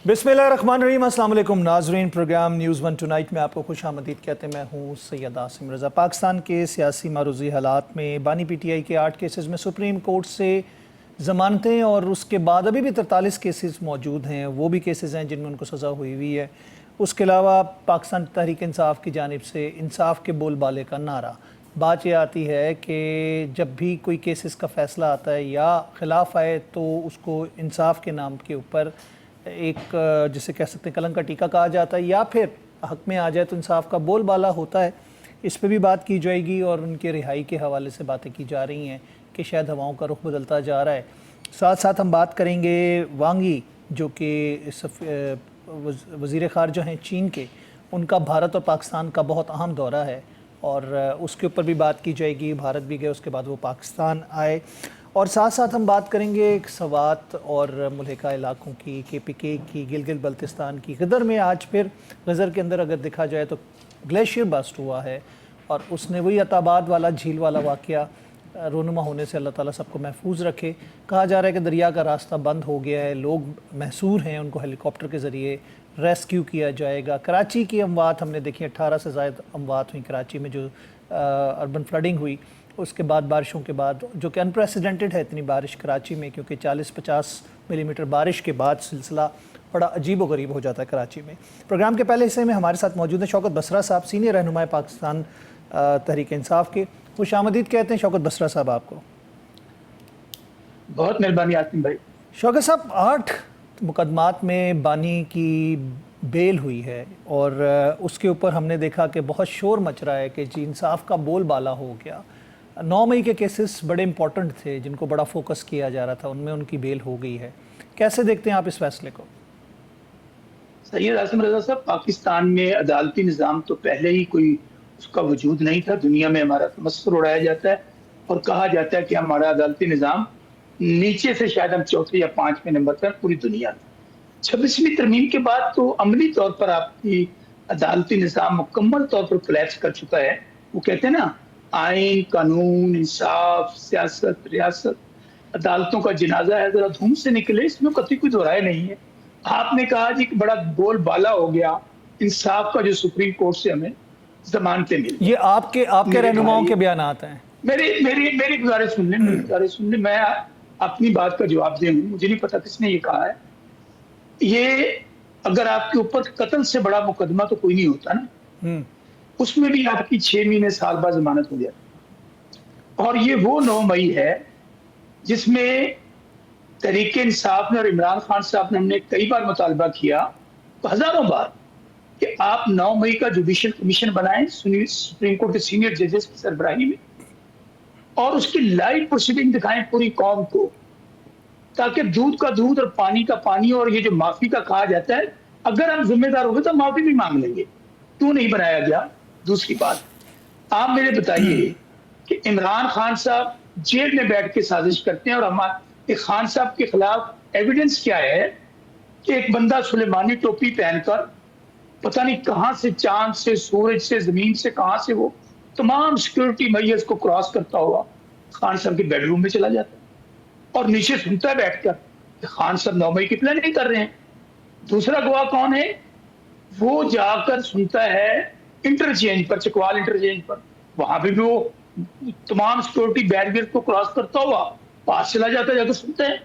बिस्मिल्लाहिर्रहमानिर्रहीम। अस्सलाम वालेकुम नाज़रीन, प्रोग्राम न्यूज़ वन टुनाइट में आपको खुश आमदीद कहते हैं। मैं हूँ सैयद आसिम रज़ा। पाकिस्तान के सियासी मारूज़ी हालात में बानी PTI के 8 केसेस में सुप्रीम कोर्ट से ज़मानतें और उसके बाद अभी भी 43 केसेस मौजूद हैं। वो भी केसेस हैं जिनमें उनको सज़ा हुई हुई है। उसके अलावा पाकिस्तान तहरीक इंसाफ की जानिब से इंसाफ के बोलबाले का नारा। बात ये आती है कि जब भी कोई केसेस का फ़ैसला आता है या ख़िलाफ़ आए तो उसको इंसाफ के नाम के ऊपर एक जिसे कह सकते हैं कलंक का टीका कहा जाता है, या फिर हक में आ जाए तो इंसाफ का बोलबाला होता है। इस पे भी बात की जाएगी और उनके रिहाई के हवाले से बातें की जा रही हैं कि शायद हवाओं का रुख बदलता जा रहा है। साथ साथ हम बात करेंगे वांग यी जो कि वज़ीर ख़ारजा हैं चीन के, उनका भारत और पाकिस्तान का बहुत अहम दौरा है और उसके ऊपर भी बात की जाएगी। भारत भी गए, उसके बाद वो पाकिस्तान आए। और साथ साथ हम बात करेंगे स्वात और मुल्हिका इलाकों की, KPK की, गिलगित बल्तिस्तान की। गदर में आज फिर गज़र के अंदर अगर देखा जाए तो ग्लेशियर बस्ट हुआ है और उसने वही अताबाद वाला झील वाला वाक़या रोनुमा होने से अल्लाह ताला सबको महफूज रखे। कहा जा रहा है कि दरिया का रास्ता बंद हो गया है, लोग महसूर हैं, उनको हेलीकॉप्टर के ज़रिए रेस्क्यू किया जाएगा। कराची की अमवात हमने देखी, 18 से ज़ायद अमवात हुई कराची में जो अर्बन फ्लडिंग हुई उसके बाद, बारिशों के बाद, जो कि अनप्रेसिडेंटेड है इतनी बारिश कराची में, क्योंकि 40-50 मिलीमीटर बारिश के बाद सिलसिला बड़ा अजीब व गरीब हो जाता है कराची में। प्रोग्राम के पहले हिस्से में हमारे साथ मौजूद हैं शौकत बसरा साहब, सीनियर रहनुमाए पाकिस्तान तहरीक इंसाफ के। खुश आमदीद कहते हैं शौकत बसरा साहब आपको। बहुत मेहरबानी आसिम भाई। शौकत साहब, 8 मुकदमात में बानी की बेल हुई है और उसके ऊपर हमने देखा कि बहुत शोर मच रहा है कि जी इंसाफ का बोलबाला हो गया। 9 मई के केसेस बड़े इंपॉर्टेंट थे जिनको बड़ा फोकस किया जा रहा था, उनमें उनकी बेल हो गई है। कैसे देखते हैं आप इस फैसले को? सैयद आसिम रज़ा साहब, पाकिस्तान में अदालती निज़ाम तो पहले ही कोई उसका वजूद नहीं था। दुनिया में हमारा तमस्सुर उड़ाया जाता है और कहा जाता है कि हमारा अदालती निज़ाम नीचे से शायद हम चौथे या 5वें नंबर पर पूरी दुनिया में। 26वीं तरमीम के बाद तो अमली तौर पर आपकी अदालती निज़ाम मुकम्मल तौर पर कोलैप्स कर चुका है। वो कहते हैं ना, आइन, कानून, इंसाफ, सियासत, रियासत, अदालतों का जनाजा है, जरा धूम से निकले, इसमें कतई कोई दो राय नहीं है। आपने कहा जी कि बड़ा बोलबाला हो गया इंसाफ का, जो सुप्रीम कोर्ट से हमें जमानतें मिली। ये आपके रहनुमाओं के बयानात हैं। मेरी गुजारिश सुन लें, मैं अपनी बात का जवाब दूं। मुझे नहीं पता किसने ये कहा है। ये अगर आपके ऊपर कत्ल से बड़ा मुकदमा तो कोई नहीं होता ना, उसमें भी आपकी 6 महीने साल बाद जमानत हो जाती। और ये वो 9 मई है जिसमें तहरीक इंसाफ ने और इमरान खान साहब ने, हमने कई बार मुतालबा किया, तो हजारों बार, कि आप 9 मई का जुडिशल कमीशन बनाएं सुप्रीम कोर्ट के सीनियर जजेस की सरबराही में, और उसकी लाइव प्रोसीडिंग दिखाएं पूरी कौम को, ताकि दूध का दूध और पानी का पानी, और ये जो माफी का कहा जाता है, अगर हम जिम्मेदार हो गए तो माफी भी मांग लेंगे। क्यों नहीं बनाया गया? दूसरी बात, आप मेरे बताइए कि इमरान खान साहब जेल में बैठ के साजिश करते हैं और हमारे खान साहब के खिलाफ एविडेंस क्या है कि एक बंदा सुलेमानी टोपी पहनकर पता नहीं कहां से, चांद से, सूरज से, जमीन से, कहां से वो तमाम सिक्योरिटी मैयर्स को क्रॉस करता हुआ खान साहब के बेडरूम में चला जाता है और नीचे सुनता है बैठकर कि खान साहब 9 मई की प्लानिंग कर रहे हैं। दूसरा गवाह कौन है? वो जाकर सुनता है इंटरचेंज पर, चकवाल इंटरचेंज पर, वहां पे भी वो तमाम सिक्योरिटी बैरियर को क्रॉस करता हुआ पास चला जाता है, जाकर सुनता है।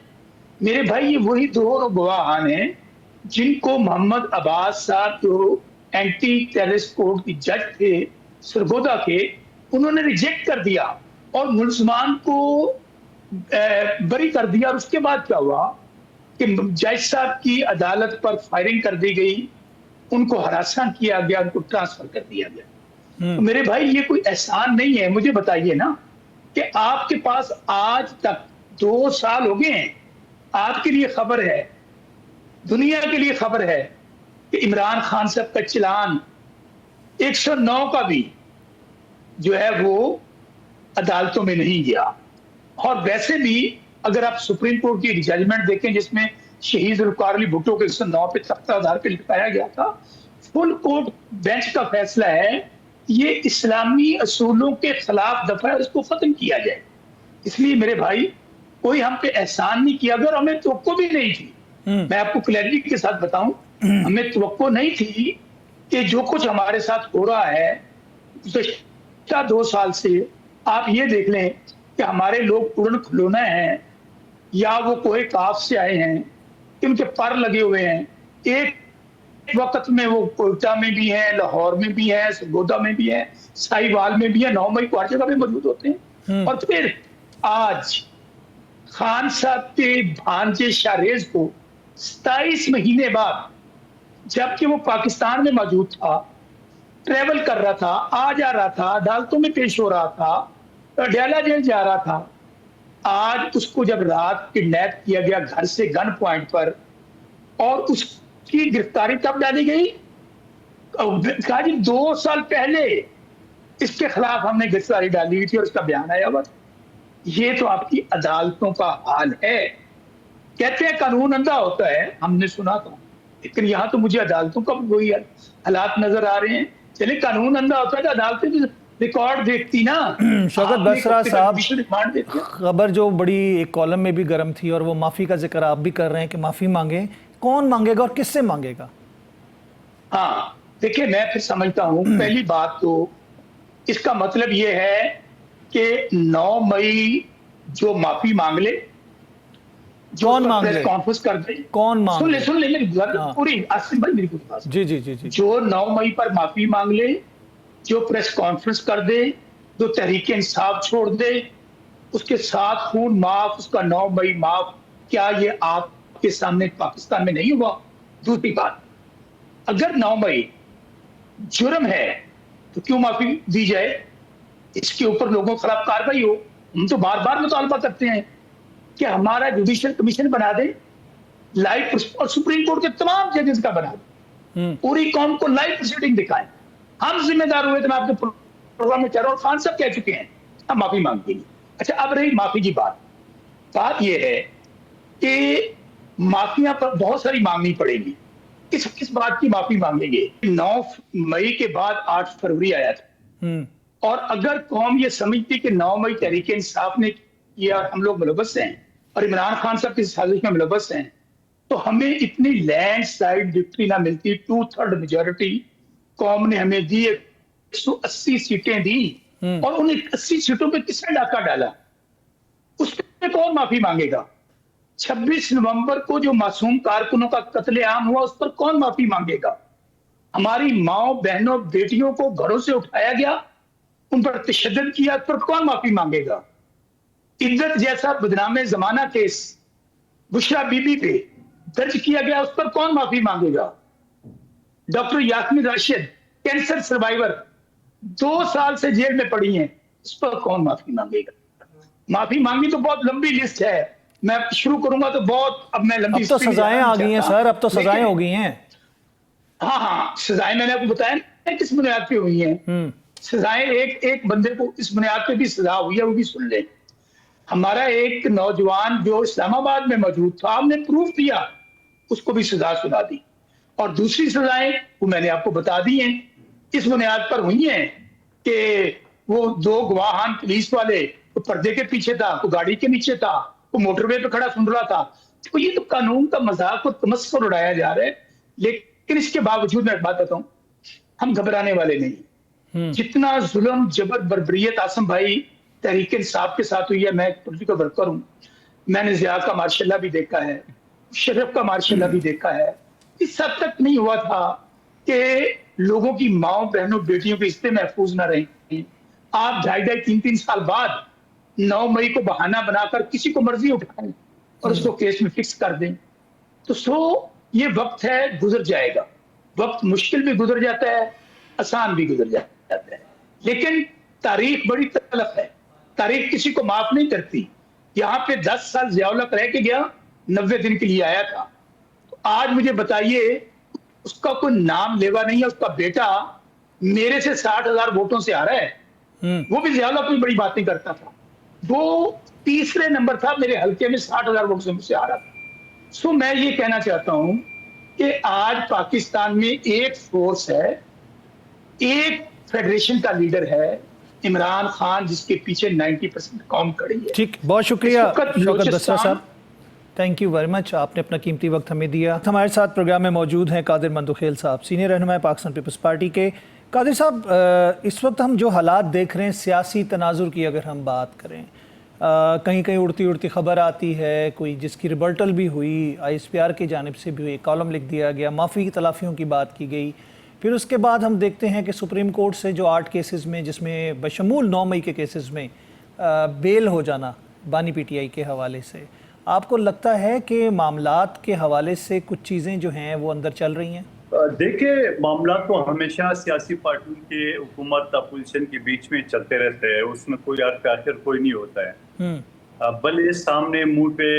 मेरे भाई, ये वही 2 गवाह हैं जिनको मोहम्मद अब्बास साहब, जो एंटी टेररिस्ट कोर्ट की जज थे सरगोदा के, उन्होंने रिजेक्ट कर दिया और मुलजमान को बरी कर दिया। और उसके बाद क्या हुआ कि जज साहब की अदालत पर फायरिंग कर दी गई, उनको हरासा किया गया, उनको ट्रांसफर कर दिया गया। तो मेरे भाई, ये कोई एहसान नहीं है। मुझे बताइए ना कि आपके पास आज तक 2 साल हो गए हैं, आपके लिए खबर है, दुनिया के लिए खबर है कि इमरान खान साहब का चलान 109 का भी जो है वो अदालतों में नहीं गया। और वैसे भी अगर आप सुप्रीम कोर्ट की जजमेंट देखें जिसमें शहीद जुल्फ़िकार अली भुट्टो के 109 पे तख्ता आधार पे लिखवाया गया था, फुल कोर्ट बेंच का फैसला है ये इस्लामी असूलों के खिलाफ दफा है, उसको खत्म किया जाए। इसलिए मेरे भाई, कोई हम पे एहसान नहीं किया, अगर हमें तो भी नहीं थी मैं आपको क्लैरिटी के साथ बताऊं, हमें तवक्को नहीं थी कि जो कुछ हमारे साथ हो रहा है पिछले 2 साल से, आप ये देख लें कि हमारे लोग उड़न खिलौने हैं या वो कोहे काफ से आए हैं, उनके पर लगे हुए हैं। एक वक्त में वो कोयटा में भी हैं, लाहौर में भी हैं, सरगोदा में भी हैं, साहिवाल में भी हैं, 9 मई को हर जगह पे मौजूद होते हैं। और फिर आज खान साहब के भांजे शाहरेज को 27 महीने बाद, जबकि वो पाकिस्तान में मौजूद था, ट्रेवल कर रहा था, आ जा रहा था, अदालतों में पेश हो रहा था, अडयाला जेल जा रहा था, आज उसको जब रात किडनैप किया गया घर से गन पॉइंट पर, और उसकी गिरफ्तारी कब डाली गई? कहा जी 2 साल पहले इसके खिलाफ हमने गिरफ्तारी डाली हुई थी और इसका बयान आया हुआ। ये तो आपकी अदालतों का हाल है। कहते हैं कानून अंधा होता है, हमने सुना था, लेकिन यहाँ तो मुझे अदालतों का वही हालात नजर आ रहे हैं। चले कानून अंधा होता है तो अदालतें तो रिकॉर्ड देखती ना। शौकत बसरा साहब, रिमांड खबर जो बड़ी एक कॉलम में भी गर्म थी और वो माफी का जिक्र आप भी कर रहे हैं कि माफी मांगे, कौन मांगेगा और किससे मांगेगा? हाँ देखिए, मैं फिर समझता हूँ, पहली बात तो इसका मतलब ये है कि 9 मई जो माफी मांग ले, जो कौन मांग ले, कॉन्फ्रेंस कर दे, कौन मांग ले, सुन ले मेरी पूरी आसिम भाई, मेरी पूरी बात। जी जी जी जी। जो 9 मई पर माफी मांग ले, जो प्रेस कॉन्फ्रेंस कर दे, जो तहरीक इंसाफ छोड़ दे, उसके साथ खून माफ, उसका 9 मई माफ, क्या ये आपके सामने पाकिस्तान में नहीं हुआ? दूसरी बात, अगर 9 मई जुर्म है तो क्यों माफी दी जाए? इसके ऊपर लोगों के खिलाफ कार्रवाई हो। हम तो बार बार मुतालबा करते हैं कि हमारा जुडिशियल कमीशन बना दे, लाइव, और सुप्रीम कोर्ट के तमाम जजेस का बना दे, पूरी कौम को लाइव प्रोसीडिंग दिखाएं। हम जिम्मेदार हुए तो मैं आपके प्रोग्राम में कह रहा हूँ, खान साहब कह चुके हैं, हम माफी मांगेंगे। अच्छा, अब रही माफी की बात यह है कि माफियां पर बहुत सारी मांगनी पड़ेगी। किस बात की माफी मांगेंगे? 9 मई के बाद 8 फरवरी आया था, और अगर कौम ये समझती कि 9 मई तहरीक इंसाफ ने किया और हम लोग मुलव्वस हैं और इमरान खान साहब की साजिश में मुलव्वस हैं, तो हमें इतनी लैंडस्लाइड विक्ट्री ना मिलती। 2/3 मेजोरिटी कौम ने हमें दी, 180 सीटें दी, और उन 80 सीटों पे किसने डाका डाला? उस पर कौन माफी मांगेगा? 26 नवंबर को जो मासूम कारकुनों का कत्लेआम हुआ, उस पर कौन माफी मांगेगा? हमारी माओ बहनों बेटियों को घरों से उठाया गया, उन पर तशद्दुद किया, उस पर कौन माफी मांगेगा? इद्दत जैसा बदनामे जमाना केस बुशरा बीबी पे दर्ज किया गया, उस पर कौन माफी मांगेगा? Doctor Yasmeen Rashid cancer survivor 2 साल से जेल में पड़ी हैं, उस पर कौन माफी मांगेगा? माफी मांगी तो बहुत लंबी लिस्ट है, मैं शुरू करूंगा तो बहुत, अब मैं लंबी, अब तो सजाएं आ गई हैं सर, अब तो सजाएं हो गई हैं। हाँ, सजाएं मैंने आपको बताया किस बुनियाद पे हुई हैं। सजाएं एक बंदे को इस बुनियाद पे भी सजा हुई है, वो भी सुन ले। हमारा एक नौजवान जो इस्लामाबाद में मौजूद था, हमने प्रूफ दिया, उसको भी सजा सुना दी, और दूसरी सजाएं वो मैंने आपको बता दी हैं, इस बुनियाद पर हुई हैं कि वो 2 गवाहान पुलिस वाले, वो पर्दे के पीछे था, वो गाड़ी के नीचे था, वो मोटरवे पे खड़ा सुन रहा था। तो ये तो कानून का मजाक और तमस्कुर उड़ाया जा रहा है। लेकिन इसके बावजूद मैं एक बात बताऊं, हम घबराने वाले नहीं। जितना जुल्म जबर बर्बरियत आसम भाई तहरीक इंसाफ के साथ हुई है, मैं पॉलिटिकल वर्कर हूं, मैंने जिया का मार्शल्ला भी देखा है, शरीफ का मार्शल्ला भी देखा है। इस हद तक नहीं हुआ था कि लोगों की माओ बहनों बेटियों के इस्ते महफूज ना रहे। आप 2.5-3 साल बाद 9 मई को बहाना बनाकर किसी को मर्जी उठाएं और उसको केस में फिक्स कर दें, तो ये वक्त है, गुजर जाएगा। वक्त मुश्किल भी गुजर जाता है, आसान भी गुजर जाता है, लेकिन तारीख बड़ी तलख है, तारीख किसी को माफ नहीं करती। यहाँ पे 10 साल ज़ियाउल-हक रह के गया, 90 दिन के लिए आया था। तो आज मुझे बताइए, उसका कोई नाम लेवा नहीं है, उसका बेटा मेरे से 60,000 वोटों से आ रहा है, वो भी ज़ियाउल-हक कोई बड़ी बात नहीं करता था, वो तीसरे नंबर था मेरे हल्के में, 60,000 वोटों से मुझसे आ रहा था। सो मैं ये कहना चाहता हूं कि आज पाकिस्तान में एक फोर्स है, एक फेडरेशन का लीडर है, इमरान खान, जिसके पीछे 90% कौम खड़ी है। ठीक, बहुत शुक्रिया शौकत बसरा साहब। थैंक यू वेरी मच, आपने अपना कीमती वक्त हमें दिया। हमारे साथ प्रोग्राम में मौजूद हैं कादिर मंदुखेल साहब, सीनियर रहनुमा पाकिस्तान पीपल्स पार्टी के। कादिर साहब, इस वक्त हम जो हालात देख रहे हैं सियासी तनाजुर की अगर हम बात करें, कहीं कहीं उड़ती उड़ती खबर आती है, कोई जिसकी रिबर्टल भी हुई, ISPR की जानिब से भी एक कॉलम लिख दिया गया, माफ़ी की तलाफ़ियों की बात की गई। फिर उसके बाद हम देखते हैं कि सुप्रीम कोर्ट से जो 8 केसेस में, जिसमें बशमूल 9 मई के केसेस में बेल हो जाना बानी PTI के हवाले से, आपको लगता है कि मामलात के हवाले से कुछ चीज़ें जो हैं वो अंदर चल रही हैं? देखिए, मामला तो हमेशा सियासी पार्टियों के हुकूमत अपोजिशन के बीच में चलते रहते हैं, उसमें कोई आखिर कोई नहीं होता है। भले सामने मुंह पे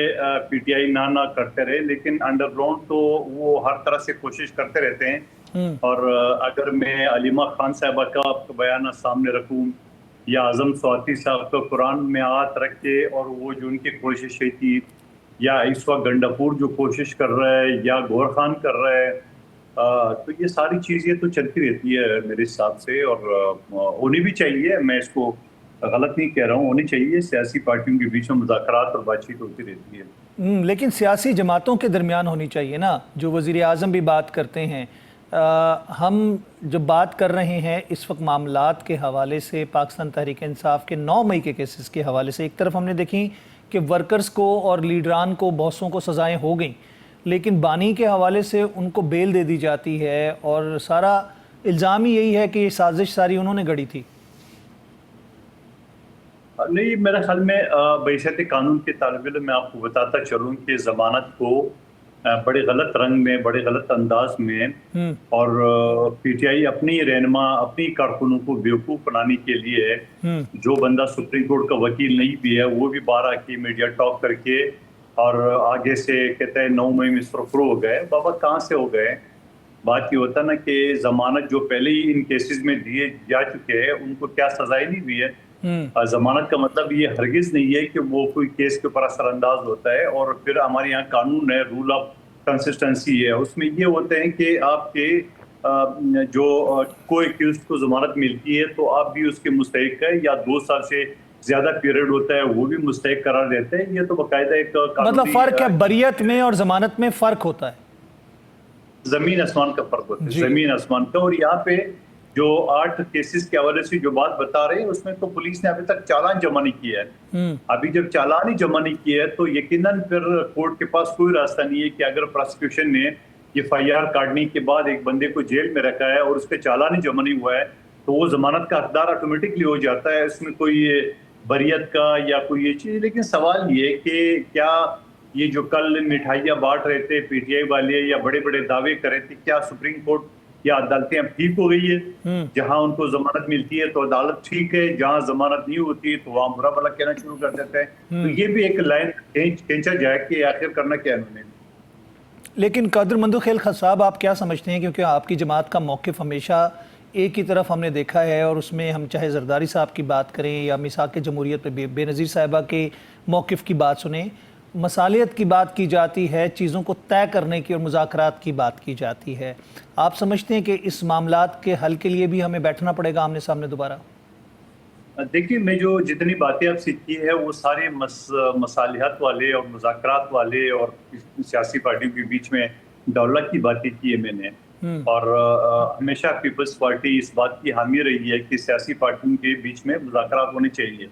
PTI ना करते रहे, लेकिन अंडरग्राउंड तो वो हर तरह से कोशिश करते रहते हैं। और अगर मैं अलीमा खान साहबा का बयान सामने रखूं या आजम स्वाति साहब का कुरान में हाथ रख के, और वो जो उनकी कोशिशें थी, या इस वक्त गंडापुर जो कोशिश कर रहा है, या गौर खान कर रहा है, तो ये सारी चीज़ें तो चलती रहती है मेरे हिसाब से, और होनी भी चाहिए। मैं इसको गलत नहीं कह रहा हूँ, होनी चाहिए। सियासी पार्टियों के बीच में मुज़ाकरात और बातचीत होती रहती है। लेकिन सियासी जमातों के दरमियान होनी चाहिए ना, जो वज़ीर आज़म भी बात करते हैं। हम जब बात कर रहे हैं इस वक्त मामलात के हवाले से, पाकिस्तान तहरीक इंसाफ के 9 मई के केसेस के हवाले से, एक तरफ हमने देखी कि वर्कर्स को और लीडरान को, बॉसों को सज़ाएँ हो गई, लेकिन बानी के हवाले से उनको बेल दे दी जाती है, और सारा इल्ज़ाम ही यही है कि ये साजिश सारी उन्होंने गढ़ी थी। नहीं, मेरे ख्याल में बहशत कानून के तालिब इल्म मैं आपको बताता चलूँ कि ज़मानत को बड़े गलत रंग में, बड़े गलत अंदाज में, और PTI अपनी रहनुमा, अपनी कारकुनों को बेवकूफ़ बनाने के लिए, जो बंदा सुप्रीम कोर्ट का वकील नहीं भी है वो भी बाहर आके मीडिया टॉक करके, और आगे से कहते हैं 9 मई में सुरखरू हो गए। बाबा कहाँ से हो गए? बात ये होता ना कि जमानत जो पहले ही इन केसेस में दिए जा चुके हैं, उनको क्या सजाएं नहीं हुई है। जमानत का मतलब ये हरगिज नहीं है कि वो कोई केस के ऊपर असरअंदाज होता है। और फिर हमारे यहाँ कानून है, रूल ऑफ कंसिस्टेंसी है, उसमें ये होते हैं कि आपके जो कोई एक्यूज को जमानत मिलती है तो आप भी उसके मुस्तहिक है, या 2 साल से ज्यादा पीरियड होता है वो भी मुस्तहिक करार देते हैं। ये तो बाकायदा एक मतलब फर्क है, बरियत में और जमानत में फर्क होता है, जमीन आसमान का फर्क होता है, जमीन आसमान का। और यहाँ पे जो 8 केसेस के हवाले से जो बात बता रहे हैं, उसमें तो पुलिस ने अभी तक चालान जमा नहीं किया है। अभी जब चालान ही जमा नहीं किया है तो यकीनन फिर कोर्ट के पास कोई रास्ता नहीं है कि अगर प्रोसिक्यूशन ने FIR काटने के बाद एक बंदे को जेल में रखा है और उसके चालान ही जमा नहीं हुआ है, तो वो जमानत का हकदार ऑटोमेटिकली हो जाता है। इसमें कोई बरियत का या कोई ये चीज। लेकिन सवाल ये कि क्या ये जो कल मिठाइयाँ बांट रहे थे PTI वाले, या बड़े बड़े दावे कर रहे थे, क्या सुप्रीम कोर्ट या अदालतें अब ठीक हो गई है? जहां उनको जमानत मिलती है तो अदालत ठीक है, जहां जमानत नहीं होती है तो वहां बुरा भला कहना शुरू कर देते हैं। तो ये भी एक लाइन खींचा जाए कि आखिर करना क्या है उन्होंने। लेकिन कादिर मंदुखेल साहब, आप क्या समझते हैं, क्योंकि आपकी जमात का मौक़िफ़ हमेशा एक ही तरफ हमने देखा है, और उसमें हम चाहे जरदारी साहब की बात करें या मिसाक जमहूरियत पे बेनज़ीर साहिबा के मौक़िफ़ की बात सुने, मसालियत की बात की जाती है, चीज़ों को तय करने की और मुज़ाकरात की बात की जाती है। आप समझते हैं कि इस मामलात के हल के लिए भी हमें बैठना पड़ेगा आमने सामने दोबारा? देखिए, मैं जो जितनी बातें आपसे की है वो सारे मसालिहत वाले और मुज़ाकरात वाले और सियासी पार्टियों के बीच में दौलत की बातें की है मैंने। और हमेशा पीपल्स पार्टी इस बात की हामी रही है कि सियासी पार्टियों के बीच में मुज़ाकरात होने चाहिए।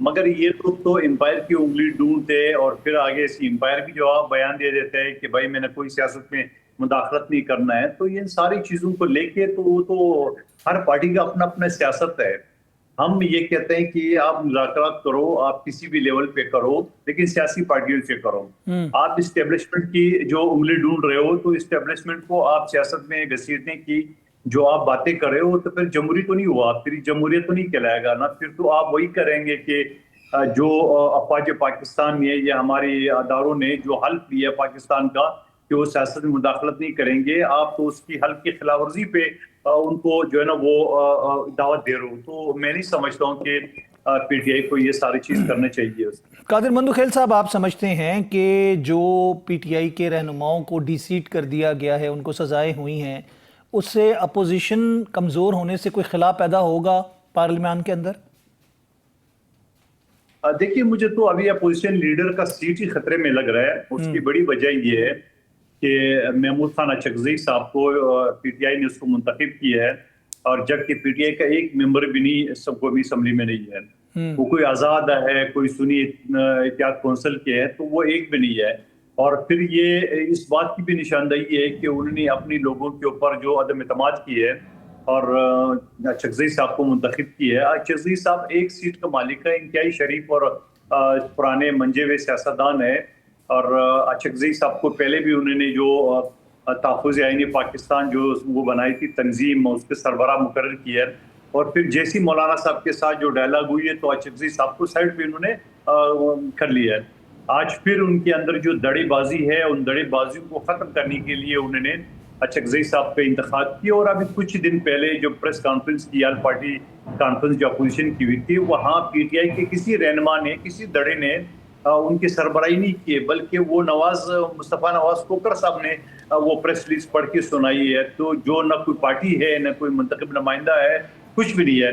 मगर ये लोग तो एम्पायर की उंगली ढूंढते हैं और फिर आगे से एम्पायर भी जवाब बयान दे देते हैं कि भाई मैंने कोई सियासत में मुदाखलत नहीं करना है। तो इन सारी चीजों को लेके तो हर पार्टी का अपना अपना सियासत है। हम ये कहते हैं कि आप मुज़ाकरात करो, आप किसी भी लेवल पे करो, लेकिन सियासी पार्टियों से करो। आप इस्टेब्लिशमेंट की जो उंगली ढूंढ रहे हो, तो इस्टेब्लिशमेंट को आप सियासत में घसीटने की जो आप बातें कर रहे हो, तो फिर जमहूरी तो नहीं हुआ, फिर जमहूरियत तो नहीं कहलाएगा ना। फिर तो आप वही करेंगे कि जो अफवाज पाकिस्तान ने या हमारे अदारों ने जो हल्फ लिया पाकिस्तान का कि वो सियासत में मुदाखलत नहीं करेंगे, आप तो उसकी हल्फ की खिलाफवर्जी पे उनको जो है ना वो दावत दे रहे हो। तो मैं नहीं समझता हूँ कि PTI को ये सारी चीज करनी चाहिए। कादिर मंदुखेल साहब, आप समझते हैं कि जो PTI के रहनुमाओं को डिसीट कर दिया गया है, उनको सजाएं हुई हैं, उससे अपोजिशन कमज़ोर होने से कोई खिलाफ पैदा होगा पार्लियामेंट के अंदर? देखिए, मुझे तो अभी अपोजिशन लीडर का सीट ही खतरे में लग रहा है। उसकी बड़ी वजह ये है कि महमूद खान अचकज़ई साहब को पीटीआई ने उसको मुंतखब किया है, और जबकि पीटीआई का एक मेंबर भी नहीं सब कौमी असम्बली में नहीं है। वो कोई आज़ाद है, कोई सुन्नी इत्तेहाद कौंसिल के है, तो वो एक भी नहीं है। और फिर ये इस बात की भी निशानदेही है कि उन्होंने अपनी लोगों के ऊपर जो अदम एतमाद की है और अचकज़ई साहब को मुंतखब किया है। अचकज़ई साहब एक सीट का मालिक है, इंतहाई शरीफ और पुराने मंजे हुए सियासतदान है। और अचकज़ई साहब को पहले भी उन्होंने जो तहफ़्फ़ुज़ आईन पाकिस्तान जो वो बनाई थी तंजीम, उसके सरबराह मुकर्रर किया है। और फिर जैसी मौलाना साहब के साथ जो डायलॉग हुई है तो अचकज़ई साहब को साइड पे उन्होंने कर लिया है। आज फिर उनके अंदर जो दड़ेबाजी है, उन दड़ेबाजियों को ख़त्म करने के लिए उन्होंने अचकज़ई साहब का इंतखाब किया। और अभी कुछ दिन पहले जो प्रेस कॉन्फ्रेंस की, आल पार्टी कॉन्फ्रेंस जो अपोजिशन की हुई थी, वहाँ पीटीआई के किसी रहनुमा ने, किसी दड़े ने उनकी सरबराही नहीं किए, बल्कि वो मुस्तफ़ा नवाज कोकर साहब ने वो प्रेस रिलीज पढ़ के सुनाई है। तो जो न कोई पार्टी है, न कोई मुंतखब नुमाइंदा है, कुछ भी नहीं है।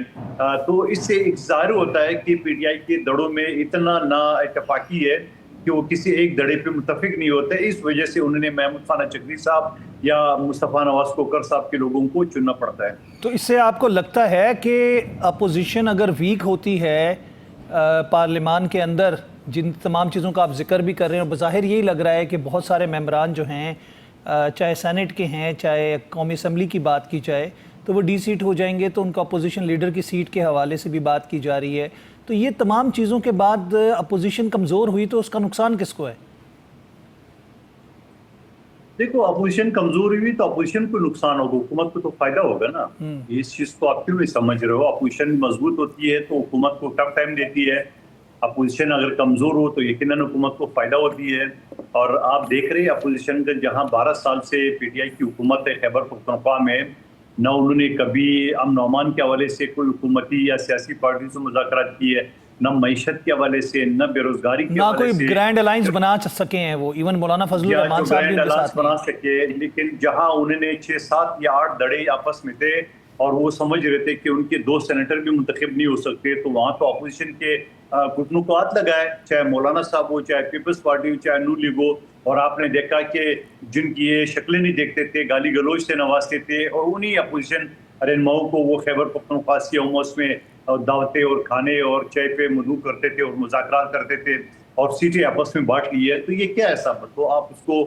तो इससे एक ज़ाहिर होता है कि पीटीआई के दड़ों में इतना ना इत्तेफाकी है कि वो किसी एक दड़े पे मुत्तफिक नहीं होते। इस वजह से उन्होंने महमूद खान अचकज़ई साहब या मुस्तफ़ा नवाज कोकर साहब के लोगों को चुनना पड़ता है। तो इससे आपको लगता है कि अपोजिशन अगर वीक होती है पार्लियामान के अंदर, जिन तमाम चीज़ों का आप जिक्र भी कर रहे हैं, और बज़ाहिर यही लग रहा है कि बहुत सारे मेंबरान जो हैं, चाहे सेनेट के हैं, चाहे कौमी असम्बली की बात की जाए, तो वो डी सीट हो जाएंगे, तो उनका अपोजिशन लीडर की सीट के हवाले से भी बात की जा रही है। तो ये तमाम चीज़ों के बाद अपोजिशन कमज़ोर हुई तो उसका नुकसान किसको है? देखो, अपोजिशन कमजोर हुई तो अपोजिशन को नुकसान होगा, हुकूमत को तो फायदा होगा ना। इस चीज को आप क्यों नहीं समझ रहे हो? अपोजिशन मजबूत होती है तो हुकूमत को टफ टाइम देती है। अपोजिशन अगर कमजोर हो तो यकीनन हुकूमत को फायदा होती है। और आप देख रहे हैं अपोजिशन का, जहां 12 साल से पीटीआई की हुकूमत है खैबर पख्तूनख्वा में, न उन्होंने कभी अमन अमान के हवाले से कोई हुकूमती या सियासी पार्टी से मुज़ाकरात की है, न मईशत के हवाले से, न बेरोजगारी के हवाले से। कोई ग्रैंड अलायंस बना सके हैं वो, इवन मौलाना फजलुर रहमान साहब भी उनके साथ बना सके। लेकिन जहां उन्होंने 6, 7 या 8 दड़े आपस में थे और वो समझ रहे थे कि उनके 2 सेनेटर भी मुंतखब नहीं हो सकते, तो वहां तो अपोजिशन के घुटनों को हाथ लगाए, चाहे मौलाना साहब हो, चाहे पीपल्स पार्टी हो, चाहे नून लीग हो। और आपने देखा कि जिनकी ये शक्लें नहीं देखते थे, गाली गलौज से नवाजते थे, और उन्हीं अपोजिशन रहनुमाओं को वो खैबर पख्तूनख्वा यूमस में दावतें और खाने और चाय पे मधु करते थे और मुज़ाकरात करते थे और सीटें आपस में बांट ली है। तो ये क्या है साहब? तो आप उसको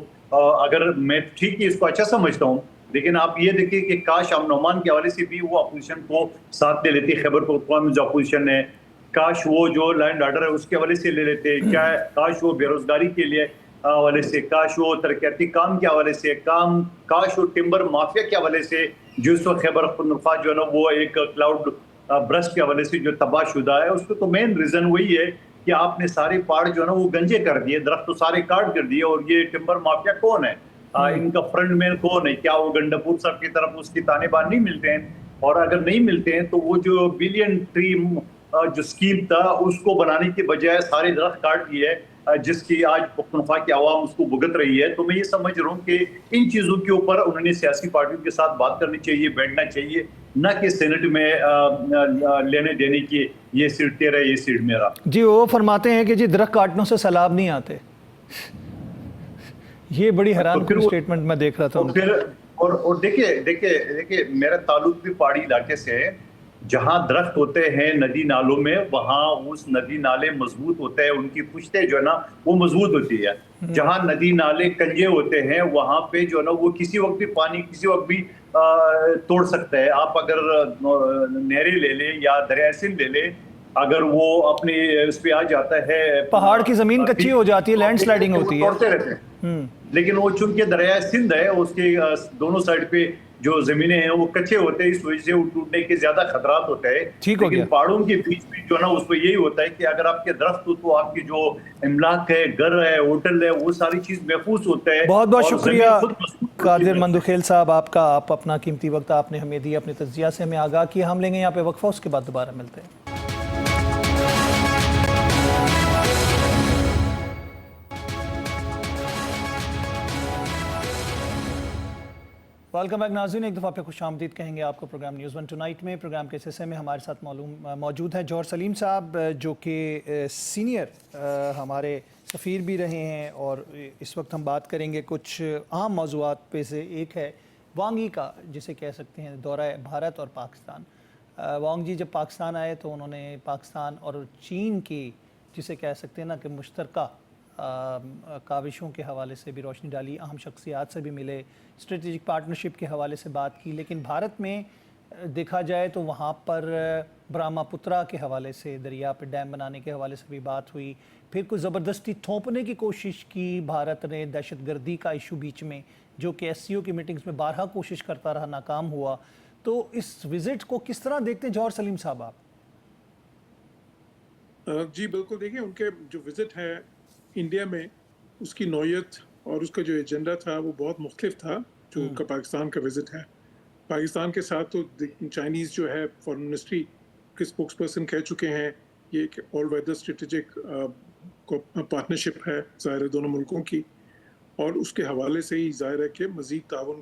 अगर मैं ठीक है इसको अच्छा समझता हूँ, लेकिन आप ये देखिए कि काश अमन अमान के हवाले से भी वो अपोजिशन को साथ ले लेते। खैबर पख्तूनख्वा में जो अपोजिशन है, काश वो जो लैंड ऑर्डर है उसके हवाले से ले लेते, चाहे काश वो बेरोजगारी के लिए हवाले से, काश वो तरक्याती काम के हवाले से, काश वो टिम्बर माफिया के हवाले से, जो इस वक्त खैबर पख्तूनख्वा जो है ना वो एक क्लाउड ब्रस्ट के हवाले से जो तबाहशुदा है, उसको तो मेन रीजन वही है कि आपने सारे पहाड़ जो है ना वो गंजे कर दिए, दरख्त तो सारे काट कर दिए। और ये टिम्बर माफिया कौन है? इनका फ्रंट मैन कौन है? क्या वो गंडापुर साहब की तरफ उसकी तानेबान नहीं मिलते हैं? और अगर नहीं मिलते हैं तो वो जो बिलियन ट्री जो स्कीम था उसको बनाने के बजाय सारे दरख्त काट दिए है, जिसकी आज पख्तूनख्वा की आवाम उसको भुगत रही है। तो मैं ये समझ रहा हूँ कि इन चीज़ों के ऊपर उन्होंने सियासी पार्टियों के साथ बात करनी चाहिए, बैठना चाहिए, न कि सेनेट में लेने देने की ये सीट तेरा, ये सीट मेरा। जी, वो फरमाते हैं कि जी दरख्त काटने से सैलाब नहीं आते। ये बड़ी हैरान स्टेटमेंट मैं देख रहा था। फिर और देखिए मेरा ताल्लुक भी पहाड़ी इलाके से है। जहां दरख्त होते हैं नदी नालों में, वहां उस नदी नाले मजबूत होते हैं, उनकी पुश्तें जो है ना वो मजबूत होती है। जहां नदी नाले कंजे होते हैं वहां पे जो है ना वो किसी वक्त भी पानी किसी वक्त भी तोड़ सकता है। आप अगर नहरें ले ले या दरिया सिंध ले ले, अगर वो अपने उस पे आ जाता है, पहाड़ की जमीन कच्ची हो जाती है, लैंडस्लाइडिंग होती है, तोड़ते रहते हैं। लेकिन वो चूंकि दरिया सिंध है, उसके दोनों साइड पे जो जमीनें हैं वो कच्चे होते हैं, इस वजह से वो टूटने के ज्यादा खतरात होते हैं। लेकिन पहाड़ों के बीच में जो ना उसमें यही होता है कि अगर आपके दरख्त हो तो आपकी जो इमलाक है, घर है, होटल है, वो सारी चीज महफूज होता है। बहुत बहुत शुक्रिया कादिर मंदुखेल साहब आपका, आप अपना कीमती वक्त आपने हमें दिया, अपने तज्जिया से हमें आगाह किया। हम लेंगे यहाँ पे वक्फा, उसके बाद दोबारा मिलते हैं। ویلکم بیک ناظرین، ایک دفعہ پہ خوش آمدید کہیں گے آپ کو پروگرام نیوز ون ٹونائٹ میں۔ پروگرام کے حصے میں ہمارے ساتھ موجود ہیں جوہر سلیم صاحب، جو کہ سینئر ہمارے سفیر بھی رہے ہیں، اور اس وقت ہم بات کریں گے کچھ عام موضوعات پہ سے ایک ہے وانگ ای کا، جسے کہہ سکتے ہیں دورہ بھارت اور پاکستان۔ وانگ جی جب پاکستان آئے تو انہوں نے پاکستان اور چین کی، جسے کہہ سکتے ہیں نا کہ مشترکہ کاوشوں کے حوالے سے بھی روشنی ڈالی، اہم شخصیات سے بھی ملے، اسٹریٹجک پارٹنرشپ کے حوالے سے بات کی۔ لیکن بھارت میں دیکھا جائے تو وہاں پر برہما پترا کے حوالے سے، دریا پہ ڈیم بنانے کے حوالے سے بھی بات ہوئی، پھر کوئی زبردستی تھوپنے کی کوشش کی بھارت نے، دہشت گردی کا ایشو بیچ میں، جو کہ ایس سی او کی میٹنگز میں بارہا کوشش کرتا رہا، ناکام ہوا۔ تو اس وزٹ کو کس طرح دیکھتے ہیں جوہر سلیم صاحب آپ؟ جی بالکل، دیکھیں ان کے جو وزٹ ہے انڈیا میں، اس کی نوعیت اور اس کا جو ایجنڈا تھا وہ بہت مختلف تھا جو ان کا پاکستان کا وزٹ ہے۔ پاکستان کے ساتھ تو چائنیز جو ہے فارن منسٹری کے اسپوکس پرسن کہہ چکے ہیں یہ ایک آل ویدر اسٹریٹجک پارٹنرشپ ہے ظاہر ہے دونوں ملکوں کی، اور اس کے حوالے سے ہی ظاہر ہے کہ مزید تعاون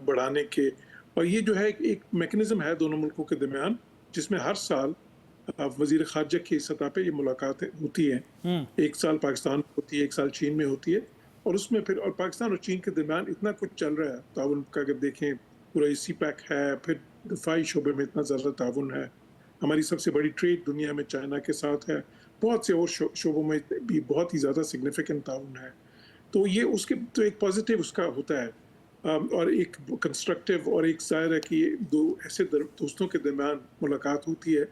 بڑھانے کے، اور یہ جو ہے ایک میکنزم ہے دونوں ملکوں کے درمیان جس میں ہر سال وزیر خارجہ کی سطح پہ یہ ملاقاتیں ہوتی ہیں۔ ایک سال پاکستان میں ہوتی ہے، ایک سال چین میں ہوتی ہے، اور اس میں پھر اور پاکستان اور چین کے درمیان اتنا کچھ چل رہا ہے تعاون کا، اگر دیکھیں پورا سی پیک ہے، پھر دفاعی شعبے میں اتنا زیادہ تعاون ہے، ہماری سب سے بڑی ٹریڈ دنیا میں چائنا کے ساتھ ہے، بہت سے اور شعبوں میں بھی بہت ہی زیادہ سگنیفیکنٹ تعاون ہے۔ تو یہ اس کے تو ایک پازیٹیو اس کا ہوتا ہے، اور ایک کنسٹرکٹیو، اور ایک ظاہر ہے کہ دو ایسے دوستوں کے درمیان ملاقات ہوتی ہے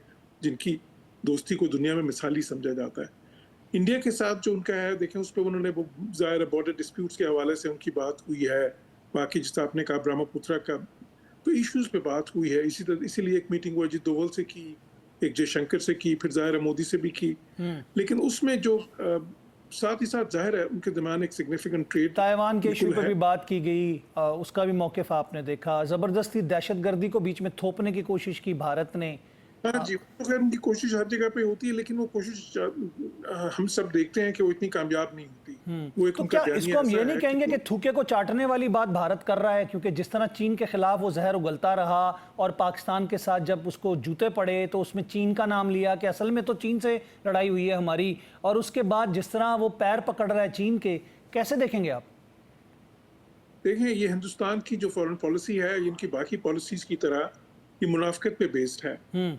جن کی دوستی کو دنیا میں مثالی سمجھا جاتا ہے۔ انڈیا کے ساتھ جو ان کا ہے، دیکھیں اس پہ انہوں نے وہ ظاہر بارڈر ڈسپیوٹس کے حوالے سے ان کی بات ہوئی ہے، باقی جس آپ نے کہا برہما پترا کا تو ایشوز پہ بات ہوئی ہے، اسی لیے ایک میٹنگ وہ اجیت دوول سے کی، ایک جے شنکر سے کی، پھر ظاہر مودی سے بھی کی، لیکن اس میں جو ساتھ ہی ساتھ ظاہر ہے ان کے درمیان ایک سگنیفیکنٹ ٹریڈ، تائیوان کے ایشو پر بھی بات کی گئی، اس کا بھی موقف آپ نے دیکھا، زبردستی دہشت گردی کو بیچ میں تھوپنے کی کوشش کی بھارت نے۔ ہاں جی، خیر ان کی کوشش ہر جگہ پہ ہوتی ہے، لیکن وہ کوشش ہم سب دیکھتے ہیں کہ وہ اتنی کامیاب نہیں ہوتی۔ وہ ایک تو ان کیا کا اس کو ہم یہ نہیں کہیں گے کہ تھوکے کو چاٹنے والی بات بھارت کر رہا ہے؟ کیونکہ جس طرح چین کے خلاف وہ زہر اگلتا رہا، اور پاکستان کے ساتھ جب اس کو جوتے پڑے تو اس میں چین کا نام لیا کہ اصل میں تو چین سے لڑائی ہوئی ہے ہماری، اور اس کے بعد جس طرح وہ پیر پکڑ رہا ہے چین کے، کیسے دیکھیں گے آپ؟ دیکھیں یہ ہندوستان کی جو فورن پالیسی ہے، ان کی باقی پالیسیز کی طرح یہ منافقت پہ بیسڈ ہے۔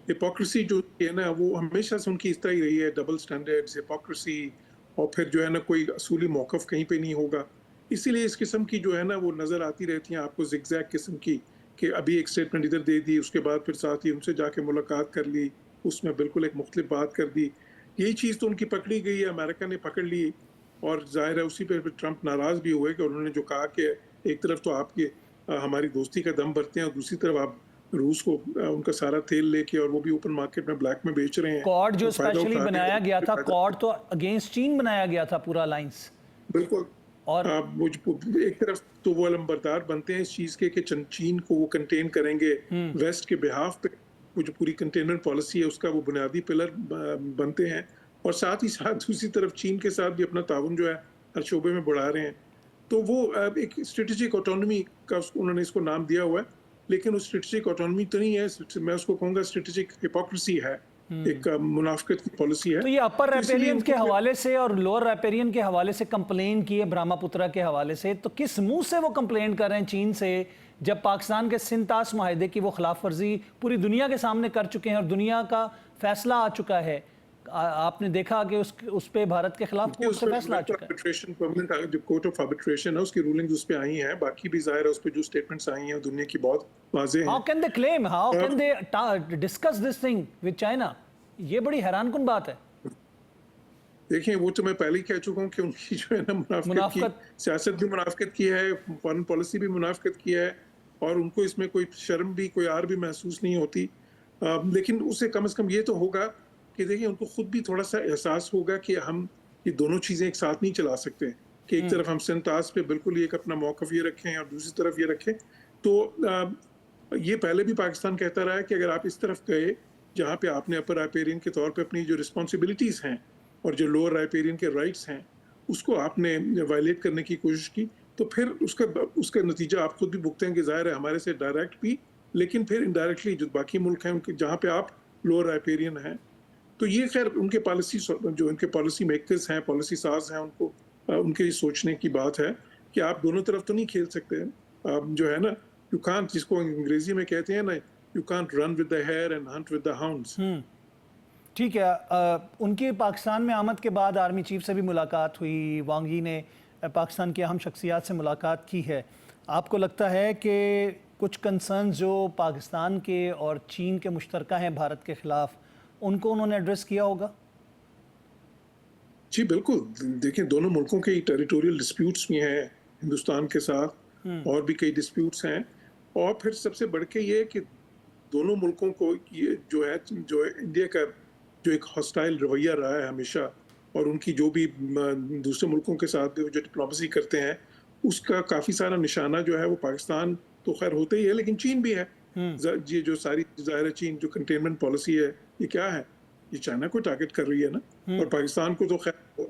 ہپوکریسی جو ہے نا وہ ہمیشہ سے ان کی اس طرح ہی رہی ہے، ڈبل سٹینڈرڈز، ہپوکریسی، اور پھر جو ہے نا کوئی اصولی موقف کہیں پہ نہیں ہوگا۔ اسی لیے اس قسم کی جو ہے نا وہ نظر آتی رہتی ہیں آپ کو زگ زیگ قسم کی، کہ ابھی ایک سٹیٹمنٹ ادھر دے دی، اس کے بعد پھر ساتھ ہی ان سے جا کے ملاقات کر لی، اس میں بالکل ایک مختلف بات کر دی۔ یہی چیز تو ان کی پکڑی گئی ہے، امریکہ نے پکڑ لی، اور ظاہر ہے اسی پہ ٹرمپ ناراض بھی ہوئے کہ انہوں نے جو کہا کہ ایک طرف تو آپ کے ہماری دوستی کا دم بھرتے ہیں، اور دوسری طرف آپ روس کو ان کا سارا تیل لے کے، اور وہ بھی اوپن مارکیٹ میں بلیک میں بیچ رہے ہیں۔ کوڈ جو اسپیشلی بنایا گیا تھا، کوڈ تو اگینسٹ چین بنایا گیا تھا پورا الائنس، بالکل، اور ایک طرف تو وہ علمبردار بنتے ہیں اس چیز کے کہ چین کو وہ کنٹین کریں گے ویسٹ کے بہاف پہ، وہ جو پوری کنٹینمنٹ پالیسی ہے اس کا وہ بنیادی پلر بنتے ہیں، اور ساتھ ہی ساتھ دوسری طرف چین کے ساتھ بھی اپنا تعاون جو ہے ہر شعبے میں بڑھا رہے ہیں۔ تو وہ ایک اسٹریٹجک آٹونومی کا انہوں نے اس کو نام دیا ہوا ہے، لیکن وہ اسٹریٹجک آٹونومی تو نہیں ہے، میں اس کو کہوں گا اسٹریٹجک ہپوکریسی ہے، ایک منافقت کی پالیسی ہے۔ تو یہ اپر ریپیرین کے حوالے سے اور لوور ریپیرین کے حوالے سے کمپلین کی ہے برہما پترا کے حوالے سے، تو کس منہ سے وہ کمپلین کر رہے ہیں چین سے، جب پاکستان کے سنتاس معاہدے کی وہ خلاف ورزی پوری دنیا کے سامنے کر چکے ہیں، اور دنیا کا فیصلہ آ چکا ہے؟ آپ نے دیکھا کہ اس پہ بھارت کے خلاف کورٹ سے فیصلہ آ چکا ہے، جو کورٹ آف آربیٹریشن ہے اس کی رولنگز اس پہ آئی ہیں، باقی بھی ظاہر ہے اس پہ جو سٹیٹمنٹس آئی ہیں دنیا کی بہت واضح ہیں۔ How can they claim, how can they discuss this thing with China؟ یہ بڑی حیران کن بات ہے۔ دیکھیں وہ تو میں پہلے ہی کہہ چکا ہوں کہ ان کی جو ہے نا منافقت کی سیاست بھی منافقت کی ہے، فارن پالیسی بھی منافقت کی ہے، اور ان کو اس میں کوئی شرم بھی کوئی آر بھی محسوس نہیں ہوتی، لیکن اسے کم از کم یہ تو ہوگا کہ دیکھیں ان کو خود بھی تھوڑا سا احساس ہوگا کہ ہم یہ دونوں چیزیں ایک ساتھ نہیں چلا سکتے، کہ ایک طرف ہم سنتاس پہ بالکل ایک اپنا موقف یہ رکھیں اور دوسری طرف یہ رکھیں۔ تو یہ پہلے بھی پاکستان کہتا رہا ہے کہ اگر آپ اس طرف گئے جہاں پہ آپ نے اپر رائپیرین کے طور پہ اپنی جو رسپانسبلٹیز ہیں اور جو لوور رائپیرین کے رائٹس ہیں اس کو آپ نے وائلیٹ کرنے کی کوشش کی، تو پھر اس کا نتیجہ آپ خود بھی بھگتے ہیں کہ ظاہر ہے ہمارے سے ڈائریکٹ بھی، لیکن پھر انڈائریکٹلی جو باقی ملک ہیں ان کے جہاں پہ آپ لوور رائپیرین ہیں، تو یہ خیر ان کے پالیسی جو ان کے پالیسی میکرز ہیں، پالیسی ساز ہیں، ان کو ان کے سوچنے کی بات ہے کہ آپ دونوں طرف تو نہیں کھیل سکتے. آپ جو ہے نا یو کانٹ، جس کو انگریزی میں کہتے ہیں نا you can't run with the hare and hunt with the hounds. ٹھیک ہے. ان کی پاکستان میں آمد کے بعد آرمی چیف سے بھی ملاقات ہوئی، وانگ یی نے پاکستان کی اہم شخصیات سے ملاقات کی ہے. آپ کو لگتا ہے کہ کچھ کنسرنز جو پاکستان کے اور چین کے مشترکہ ہیں بھارت کے خلاف، ان کو انہوں نے ایڈریس کیا ہوگا؟ جی بالکل. دیکھیں دونوں ملکوں کے ٹیریٹوریل ڈسپیوٹس بھی ہیں ہندوستان کے ساتھ، اور بھی کئی ڈسپیوٹس ہیں، اور پھر سب سے بڑھ کے یہ کہ دونوں ملکوں کو یہ جو انڈیا کا جو ایک ہاسٹائل رویہ رہا ہے ہمیشہ، اور ان کی جو بھی دوسرے ملکوں کے ساتھ جو ڈپلومیسی کرتے ہیں، اس کا کافی سارا نشانہ جو ہے وہ پاکستان تو خیر ہوتا ہی ہے، لیکن چین بھی ہے. یہ جو ساری ظاہر چین جو کنٹینمنٹ پالیسی ہے یہ کیا ہے؟ یہ چائنا کو ٹارگٹ کر رہی ہے نا، اور پاکستان کو تو خیر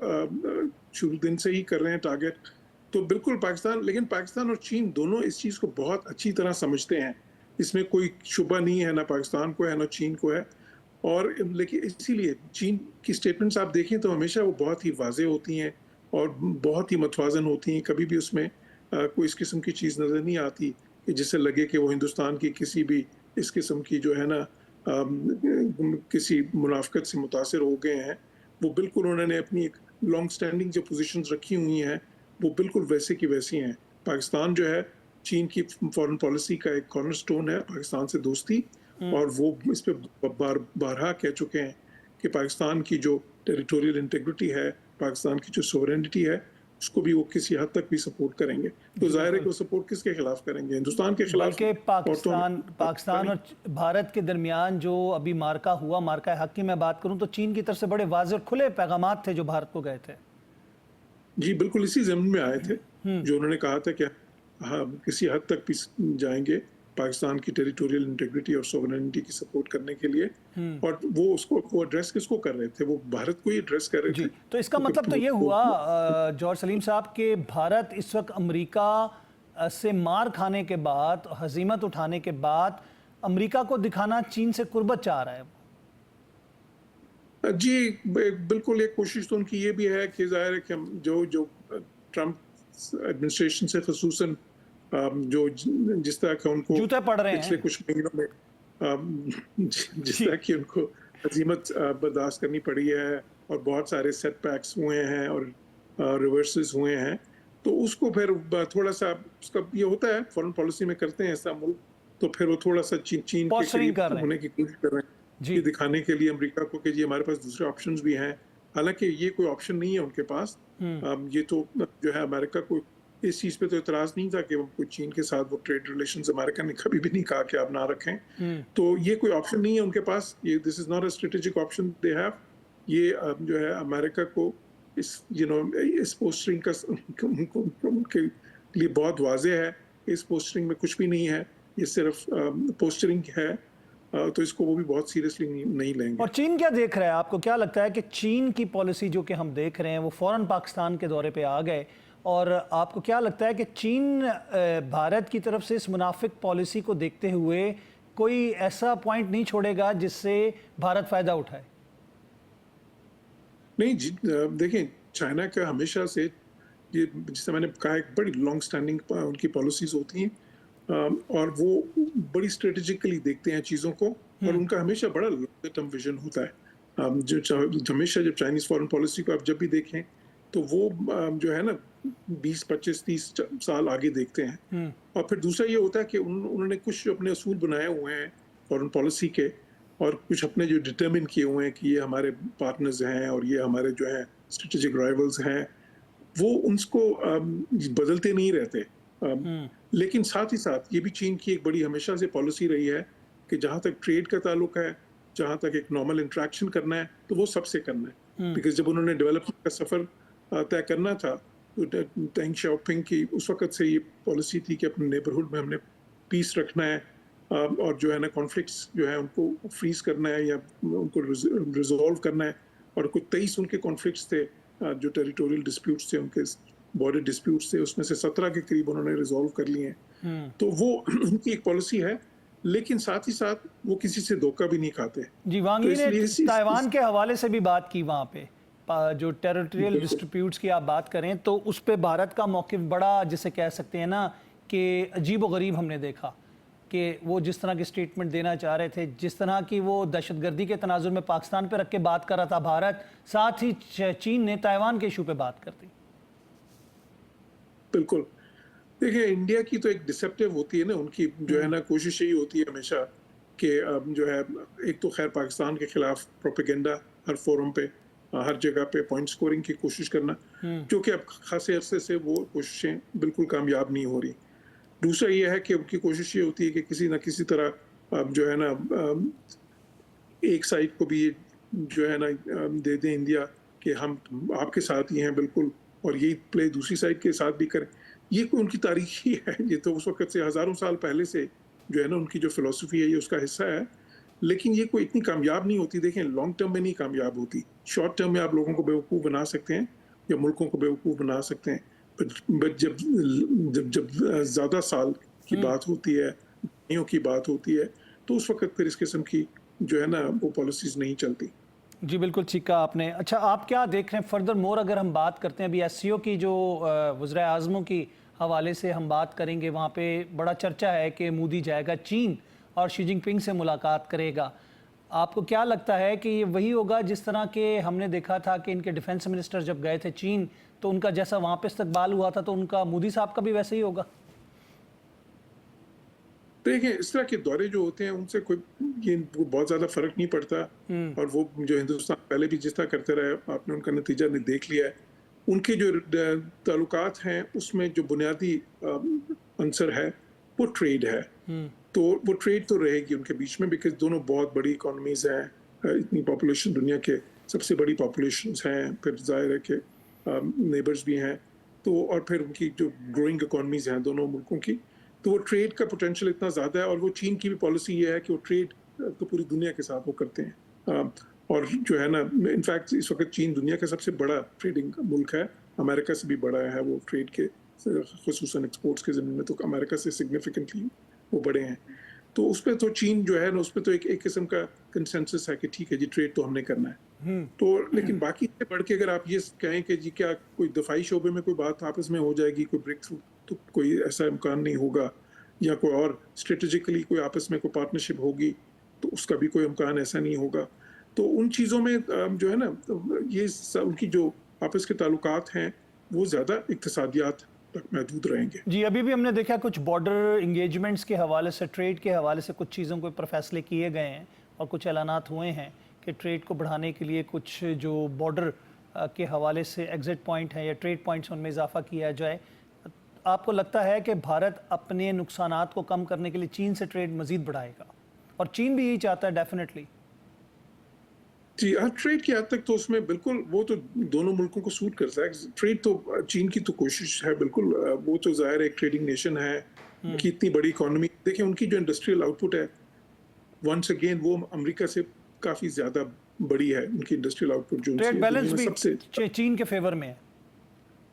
شروع دن سے ہی کر رہے ہیں ٹارگٹ. تو بالکل پاکستان، لیکن پاکستان اور چین دونوں اس چیز کو بہت اچھی طرح سمجھتے ہیں، اس میں کوئی شبہ نہیں ہے، نہ پاکستان کو ہے نہ چین کو ہے. اور لیکن اسی لیے چین کی سٹیٹمنٹس آپ دیکھیں تو ہمیشہ وہ بہت ہی واضح ہوتی ہیں اور بہت ہی متوازن ہوتی ہیں. کبھی بھی اس میں کوئی اس قسم کی چیز نظر نہیں آتی کہ جس سے لگے کہ وہ ہندوستان کی کسی بھی اس قسم کی جو ہے نا کسی منافقت سے متاثر ہو گئے ہیں. وہ بالکل انہوں نے اپنی ایک لانگ سٹینڈنگ جو پوزیشنز رکھی ہوئی ہیں وہ بالکل ویسے کی ویسی ہیں. پاکستان جو ہے چین کی فارن پالیسی کا ایک کارنر سٹون ہے، پاکستان سے دوستی، اور وہ اس پہ بارہا کہہ چکے ہیں کہ پاکستان کی جو ٹیریٹوریل انٹیگریٹی ہے، پاکستان کی جو سوورینٹی ہے، اس کو بھی وہ کسی حد تک بھی سپورٹ کریں گے. تو ظاہر ہے کہ وہ سپورٹ کس کے خلاف کریں گے؟ ہندوستان کے خلاف. بلکہ پاکستان اور بھارت کے درمیان جو ابھی مارکا ہوا، مارکا حق کی میں بات کروں تو چین کی طرف سے بڑے واضح اور کھلے پیغامات تھے جو بھارت کو گئے تھے. جی بالکل اسی ضمن میں آئے تھے جو انہوں نے کہا تھا کہ ہم کسی حد تک بھی جائیں گے پاکستان کی ٹیریٹوریل انٹیگریٹی اور سوورینٹی کی سپورٹ کرنے کے لیے. اور وہ اس کو ایڈریس کس کو کر رہے تھے؟ وہ بھارت کو ہی ایڈریس کر رہے تھے. تو اس کا مطلب تو یہ ہوا جوہر سلیم صاحب کہ بھارت اس وقت امریکہ سے مار کھانے کے بعد، ہزیمت اٹھانے کے بعد، امریکہ کو دکھانا چین سے قربت چاہ رہا ہے. جی بالکل. ایک کوشش تو ان کی یہ بھی ہے کہ ظاہر ہے کہ جو ٹرمپ ایڈمنسٹریشن سے خصوصاً جو جس طرح کہ ان کو جوتے پڑ رہے ہیں پچھلے کچھ مہینوں میں جس طرح کہ ان کو ہزیمت برداشت کرنی پڑی ہے اور بہت سارے سیٹ پیکس ہوئے ہیں اور ریورسز ہوئے ہیں، تو اس کو پھر تھوڑا سا اس کا یہ ہوتا ہے فارن پالیسی میں کرتے ہیں ایسا ملک، تو پھر وہ تھوڑا سا چین کے قریب ہونے کی کوشش کر رہے ہیں یہ دکھانے کے لیے امریکہ کو کہ جی ہمارے پاس دوسرے آپشنز بھی ہیں. حالانکہ یہ کوئی آپشن نہیں ہے ان کے پاس. یہ تو جو ہے امریکہ کو اس چیز پہ تو اعتراض نہیں تھا کہ کوئی چین کے ساتھ وہ ٹریڈ ریلیشنز امریکہ نے کبھی بھی نہیں کہا کہ آپ نہ رکھیں. تو یہ کوئی آپشن نہیں ہے ان کے پاس. یہ this is not a strategic option they have. یہ جو ہے امریکہ کو اس پوسٹرنگ کا ان کے لیے بہت واضح ہے. اس پوسٹرنگ میں کچھ بھی نہیں ہے، یہ صرف پوسٹرنگ ہے. تو اس کو وہ بھی بہت سیریسلی نہیں لیں گے. اور چین کیا دیکھ رہا ہے؟ آپ کو کیا لگتا ہے کہ چین کی پالیسی جو کہ ہم دیکھ رہے ہیں وہ فوراً پاکستان کے دورے پہ آ گئے، اور آپ کو کیا لگتا ہے کہ چین بھارت کی طرف سے اس منافق پالیسی کو دیکھتے ہوئے کوئی ایسا پوائنٹ نہیں چھوڑے گا جس سے بھارت فائدہ اٹھائے؟ نہیں جی دیکھیں چائنا کا ہمیشہ سے یہ جس سے میں نے کہا ایک بڑی لانگ سٹینڈنگ ان کی پالیسیز ہوتی ہیں، اور وہ بڑی اسٹریٹجکلی دیکھتے ہیں چیزوں کو، اور ان کا ہمیشہ بڑا لانگ ٹرم ویژن ہوتا ہے. ہمیشہ جب چائنیز فارن پالیسی کو آپ جب بھی دیکھیں تو وہ جو ہے نا 20 25 30 سال آگے دیکھتے ہیں. اور پھر دوسرا یہ ہوتا ہے کہ انہوں نے کچھ اپنے اصول بنائے ہوئے ہیں فارن پالیسی کے، اور کچھ اپنے جو ڈٹرمن کیے ہوئے ہیں کہ یہ ہمارے پارٹنرز ہیں اور یہ ہمارے جو ہیں اسٹریٹجک رائیولز ہیں، وہ ان کو بدلتے نہیں رہتے. لیکن ساتھ ہی ساتھ یہ بھی چین کی ایک بڑی ہمیشہ سے پالیسی رہی ہے کہ جہاں تک ٹریڈ کا تعلق ہے، جہاں تک ایک نارمل انٹریکشن کرنا ہے تو وہ سب سے کرنا ہے. بیکاز جب انہوں نے ڈیولپمنٹ کا سفر طے کرنا تھا تو ڈینگ شاؤپنگ کی اس وقت سے یہ پالیسی تھی کہ اپنے نیبرہڈ میں ہم نے پیس رکھنا ہے، اور جو ہے نا کانفلکٹس جو ہے ان کو فریز کرنا ہے یا ان کو ریزالو کرنا ہے. اور کوئی 23 ان کے کانفلکٹس تھے جو ٹیریٹوریل ڈسپیوٹس تھے ان کے बॉर्डर डिस्प्यूट्स थे उसमें से 17 के करीब उन्होंने रिजॉल्व कर लिए हैं। तो वो उनकी एक पॉलिसी है, लेकिन साथ ही साथ वो किसी से धोखा भी नहीं खाते। जी, वांग यी ने ताइवान के हवाले से भी बात की वहाँ पे, जो टेरिटोरियल डिस्प्यूट्स की आप बात करें तो उस पे भारत का मौक़िफ़ बड़ा, जिसे कह सकते हैं ना कि अजीब व गरीब हमने देखा कि वो जिस तरह की स्टेटमेंट देना चाह रहे थे, जिस तरह की वो दहशतगर्दी के तनाजुर में पाकिस्तान पे रख के बात कर रहा था भारत, साथ ही चीन ने ताइवान के इशू पे बात कर दी। बिल्कुल, देखिए इंडिया की तो एक डिसेप्टिव होती है ना, उनकी जो है ना कोशिश यही होती है हमेशा कि जो है एक तो खैर पाकिस्तान के खिलाफ प्रोपेगेंडा हर फोरम पे, हर जगह पे पॉइंट स्कोरिंग की कोशिश करना, जो कि अब खासे अरसे से वो कोशिशें बिल्कुल कामयाब नहीं हो रही। दूसरा ये है कि उनकी कोशिश ये होती है कि किसी न किसी तरह जो है ना एक साइड को भी जो है ना दे दें इंडिया कि हम आपके साथ ही हैं बिल्कुल, और यही प्ले दूसरी साइड के साथ भी करें। ये कोई उनकी तारीख ही है, ये तो उस वक्त से हज़ारों साल पहले से जो है ना उनकी जो फिलॉसफी है ये उसका हिस्सा है, लेकिन ये कोई इतनी कामयाब नहीं होती। देखें, लॉन्ग टर्म में नहीं कामयाब होती, शॉर्ट टर्म में आप लोगों को बेवकूफ़ बना सकते हैं या मुल्कों को बेवकूफ़ बना सकते हैं, बट जब ज़्यादा साल की बात होती है, महीनों की बात होती है, तो उस वक्त फिर इस किस्म की जो है ना वो पॉलिसीज़ नहीं चलती। जी बिल्कुल ठीक कहा आपने। अच्छा, आप क्या देख रहे हैं फर्दर मोर, अगर हम बात करते हैं अभी SCO की जो वज़ीर आज़मों की हवाले से हम बात करेंगे, वहाँ पे बड़ा चर्चा है कि मोदी जाएगा चीन और शी जिनपिंग से मुलाकात करेगा। आपको क्या लगता है कि ये वही होगा जिस तरह के हमने देखा था कि इनके डिफेंस मिनिस्टर जब गए थे चीन, तो उनका जैसा वहाँ पे इस्तकबाल हुआ था, तो उनका मोदी साहब का भी वैसे ही होगा? देखिए, इस तरह के दौरे जो होते हैं उनसे कोई ये बहुत ज़्यादा फ़र्क नहीं पड़ता, और वो जो हिंदुस्तान पहले भी जिस तरह करते रहे, आपने उनका नतीजा देख लिया है। उनके जो ताल्लुकात हैं उसमें जो बुनियादी अंसर है वो ट्रेड है, तो वो ट्रेड तो रहेगी उनके बीच में, बिकॉज दोनों बहुत बड़ी इकोनॉमीज़ हैं, इतनी पॉपुलेशन दुनिया के सबसे बड़ी पॉपुलेशंस हैं, फिर ज़ाहिर है कि नेबर्स भी हैं, तो और फिर उनकी जो ग्रोइंग इकोनॉमीज़ हैं दोनों मुल्कों की, तो वो ट्रेड का पोटेंशियल इतना ज़्यादा है। और वो चीन की भी पॉलिसी ये है कि वो ट्रेड तो पूरी दुनिया के साथ वो करते हैं, और जो है ना इनफैक्ट इस वक्त चीन दुनिया का सबसे बड़ा ट्रेडिंग मुल्क है, अमेरिका से भी बड़ा है वो ट्रेड के, खुसूसन एक्सपोर्ट्स के ज़मीन में तो अमेरिका से सिग्निफिकेंटली वो बड़े हैं। तो उस पर तो चीन जो है ना उस पर तो एक किस्म का कंसेंसस है कि ठीक है जी, ट्रेड तो हमने करना है। तो लेकिन बाकी से बढ़ के अगर आप ये कहें कि जी क्या कोई दफाई शोबे में कोई बात आपस में हो जाएगी, कोई ब्रेक थ्रू, तो कोई ऐसा इम्कान नहीं होगा, या कोई और स्ट्रेटेजिकली कोई आपस में कोई पार्टनरशिप होगी तो उसका भी कोई इम्कान ऐसा नहीं होगा। तो उन चीज़ों में जो है ना ये उनकी जो आपस के ताल्लुकात हैं वो ज़्यादा इक्तिसादियात तक महदूद रहेंगे। जी, अभी भी हमने देखा कुछ बॉर्डर इंगेजमेंट्स के हवाले से, ट्रेड के हवाले से कुछ चीज़ों के ऊपर फैसले किए गए हैं और कुछ ऐलानात हुए हैं कि ट्रेड को बढ़ाने के लिए कुछ जो बॉर्डर के हवाले से एग्जिट पॉइंट हैं या ट्रेड पॉइंट्स उनमें इजाफा किया जाए। आपको लगता है कि भारत अपने नुकसानात को कम करने के लिए चीन से ट्रेड मज़ीद बढ़ाएगा? और चीन भी यही चाहता है डेफिनेटली। जी हाँ, ट्रेड की हद तक तो उसमें बिल्कुल वो तो दोनों मुल्कों को सूट करता है। ट्रेड तो चीन की तो कोशिश है बिल्कुल, वो तो ज़ाहिर है एक ट्रेडिंग नेशन है कि इतनी बड़ी इकोनॉमी, देखिए उनकी जो इंडस्ट्रियल आउटपुट है वंस अगेन वो अमेरिका से काफ़ी ज़्यादा बड़ी है, उनकी इंडस्ट्रियल आउटपुट जो ट्रेड बैलेंस भी सबसे चीन के फेवर में है,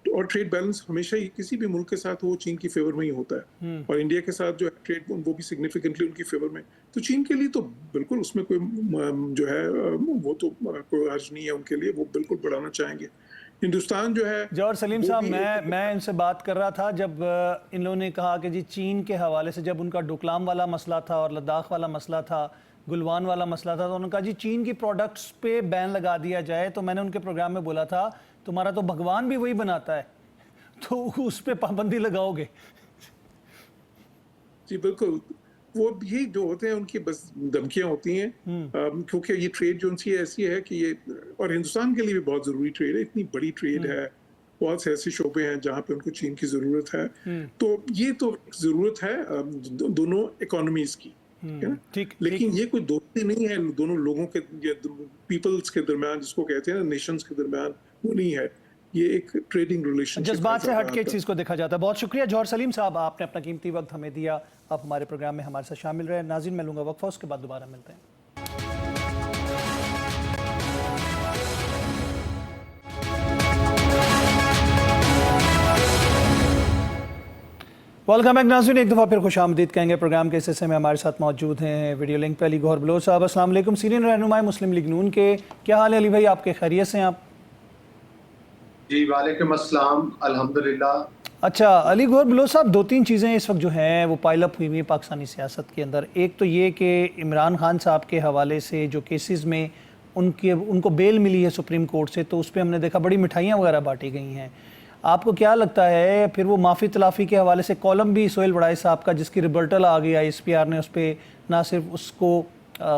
और ट्रेड बैलेंस हमेशा ही किसी भी मुल्क के साथ वो चीन की फेवर में ही होता है, और इंडिया के साथ जो है ट्रेड वो भी सिग्निफिकेंटली उनकी फेवर में। तो चीन के लिए तो बिल्कुल उसमें कोई जो है वो तो कोई हर्ज नहीं है उनके लिए, वो बिल्कुल बढ़ाना चाहेंगे। हिंदुस्तान जो है जौहर सलीम साहब, मैं इनसे बात कर रहा था जब इन लोगों ने कहा कि जी चीन के हवाले से, जब उनका डोकलाम वाला मसला था और लद्दाख वाला मसला था, गुलवान वाला मसला था, तो उन्होंने कहा जी चीन की प्रोडक्ट्स पे बैन लगा दिया जाए। तो मैंने उनके प्रोग्राम में बोला था तुम्हारा तो भगवान भी वही बनाता है, तो उस पे पाबंदी लगाओगे? जी बिल्कुल, वो यही जो होते हैं उनकी बस धमकियां होती हैं, क्योंकि ये ट्रेड जो उनकी ऐसी है कि ये, और हिंदुस्तान के लिए भी बहुत ज़रूरी ट्रेड है, इतनी बड़ी ट्रेड है, बहुत से ऐसे शोबे हैं जहाँ पे उनको चीन की ज़रूरत है। तो ये तो ज़रूरत है दोनों इकोनॉमीज़ की, है ना? लेकिन ये कोई दोस्ती नहीं है दोनों लोगों के, पीपल्स के दरमियान, जिसको कहते हैं ना नेशंस के दरमियान, वो नहीं है, ये एक ट्रेडिंग रिलेशनशिप, जज्बात से हट के चीज़ को देखा जाता है। बहुत शुक्रिया जौहर सलीम साहब, आपने अपना कीमती वक्त हमें दिया, आप हमारे प्रोग्राम में हमारे साथ शामिल रहे। नाज़रीन, मैं लूँगा वक्फा, उसके बाद दोबारा मिलते हैं। वेलकम बैक नाज़रीन, एक दफ़ा फिर खुश आमदीद कहेंगे। प्रोग्राम के इस हिस्से में हमारे साथ मौजूद हैं वीडियो लिंक पे अली गौहर बलोच साहब। अस्सलाम वालेकुम। सीनियर रहनुमाई मुस्लिम लीग नून के, क्या हाल है अली भाई, आपके खैरियत से हैं आप? जी वालेकुम अस्सलाम, अल्हम्दुलिल्लाह। अच्छा अली गौहर बलोच साहब, दो तीन चीज़ें इस वक्त जो हैं वो पाइल अप हुई हुई पाकिस्तानी सियासत के अंदर। एक तो ये कि इमरान खान साहब के हवाले से जो केसेस में उनको बेल मिली है सुप्रीम कोर्ट से, तो उस पर हमने देखा बड़ी मिठाइयाँ वगैरह बांटी गई हैं। आपको क्या लगता है फिर वो माफ़ी तलाफ़ी के हवाले से कॉलम भी सोहेल वड़ाई साहब का, जिसकी रिबर्टल आ गई ISPR ने, उस पर ना सिर्फ उसको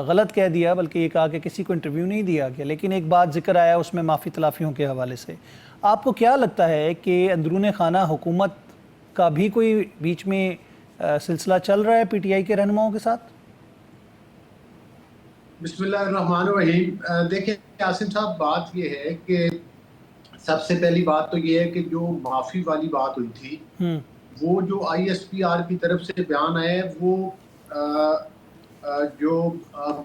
गलत कह दिया बल्कि ये कहा कि किसी को इंटरव्यू नहीं दिया गया, लेकिन एक बात जिक्र आया उसमें माफ़ी तलाफ़ियों के हवाले से। आपको क्या लगता है कि अंदरून खाना हुकूमत का भी कोई बीच में सिलसिला चल रहा है PTI के रहनुमाओं के साथ? बिस्मिल्लाहिर्रहमानिर्रहीम। देखिए आसिम साहब, बात ये है कि सबसे पहली बात तो ये है कि जो माफ़ी वाली बात हुई थी, वो जो ISPR की तरफ से बयान आया है, वो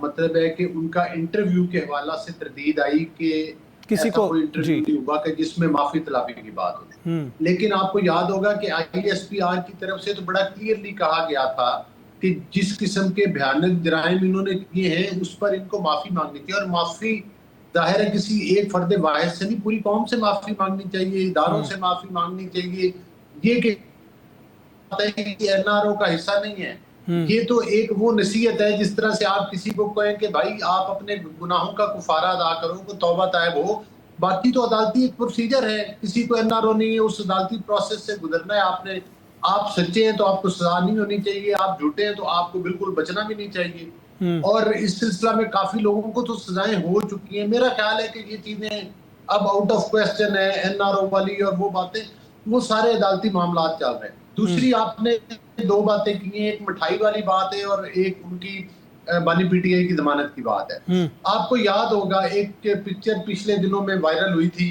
मतलब है कि उनका इंटरव्यू के हवाला से तरदीद आई कि किसी ऐसा को कोई इंटरव्यू नहीं हुआ कि जिसमें माफ़ी तलाफी की बात हो। लेकिन आपको याद होगा कि ISPR की तरफ से तो बड़ा क्लियरली कहा गया था कि जिस किस्म के भयानक जराइम इन्होंने किए हैं उस पर इनको माफ़ी मांगनी चाहिए, और माफ़ी जाहिर है किसी एक फर्द वाहिद से नहीं, पूरी कौम से माफ़ी मांगनी चाहिए, इदारों से माफ़ी मांगनी चाहिए। ये कि NRO का हिस्सा नहीं है, ये तो एक वो नसीहत है जिस तरह से आप किसी को कहें कि भाई आप अपने गुनाहों का कुफारा अदा करो, को तौबा तायब हो। बाकी तो अदालती एक प्रोसीजर है, किसी को NRO नहीं है, उस अदालती प्रोसेस से गुजरना है आपने। आप सच्चे हैं तो आपको सजा नहीं होनी चाहिए, आप झूठे हैं तो आपको बिल्कुल बचना भी नहीं चाहिए। और इस सिलसिला में काफी लोगों को तो सजाएं हो चुकी हैं। मेरा ख्याल है कि ये चीजें अब आउट ऑफ क्वेश्चन है, NRO वाली और वो बातें, वो सारे अदालती मामला चल रहे हैं। दूसरी आपने दो बातें की हैं, एक मिठाई वाली बात है और एक उनकी बानी PTI की जमानत की बात है। आपको याद होगा एक पिक्चर पिछले दिनों में वायरल हुई थी,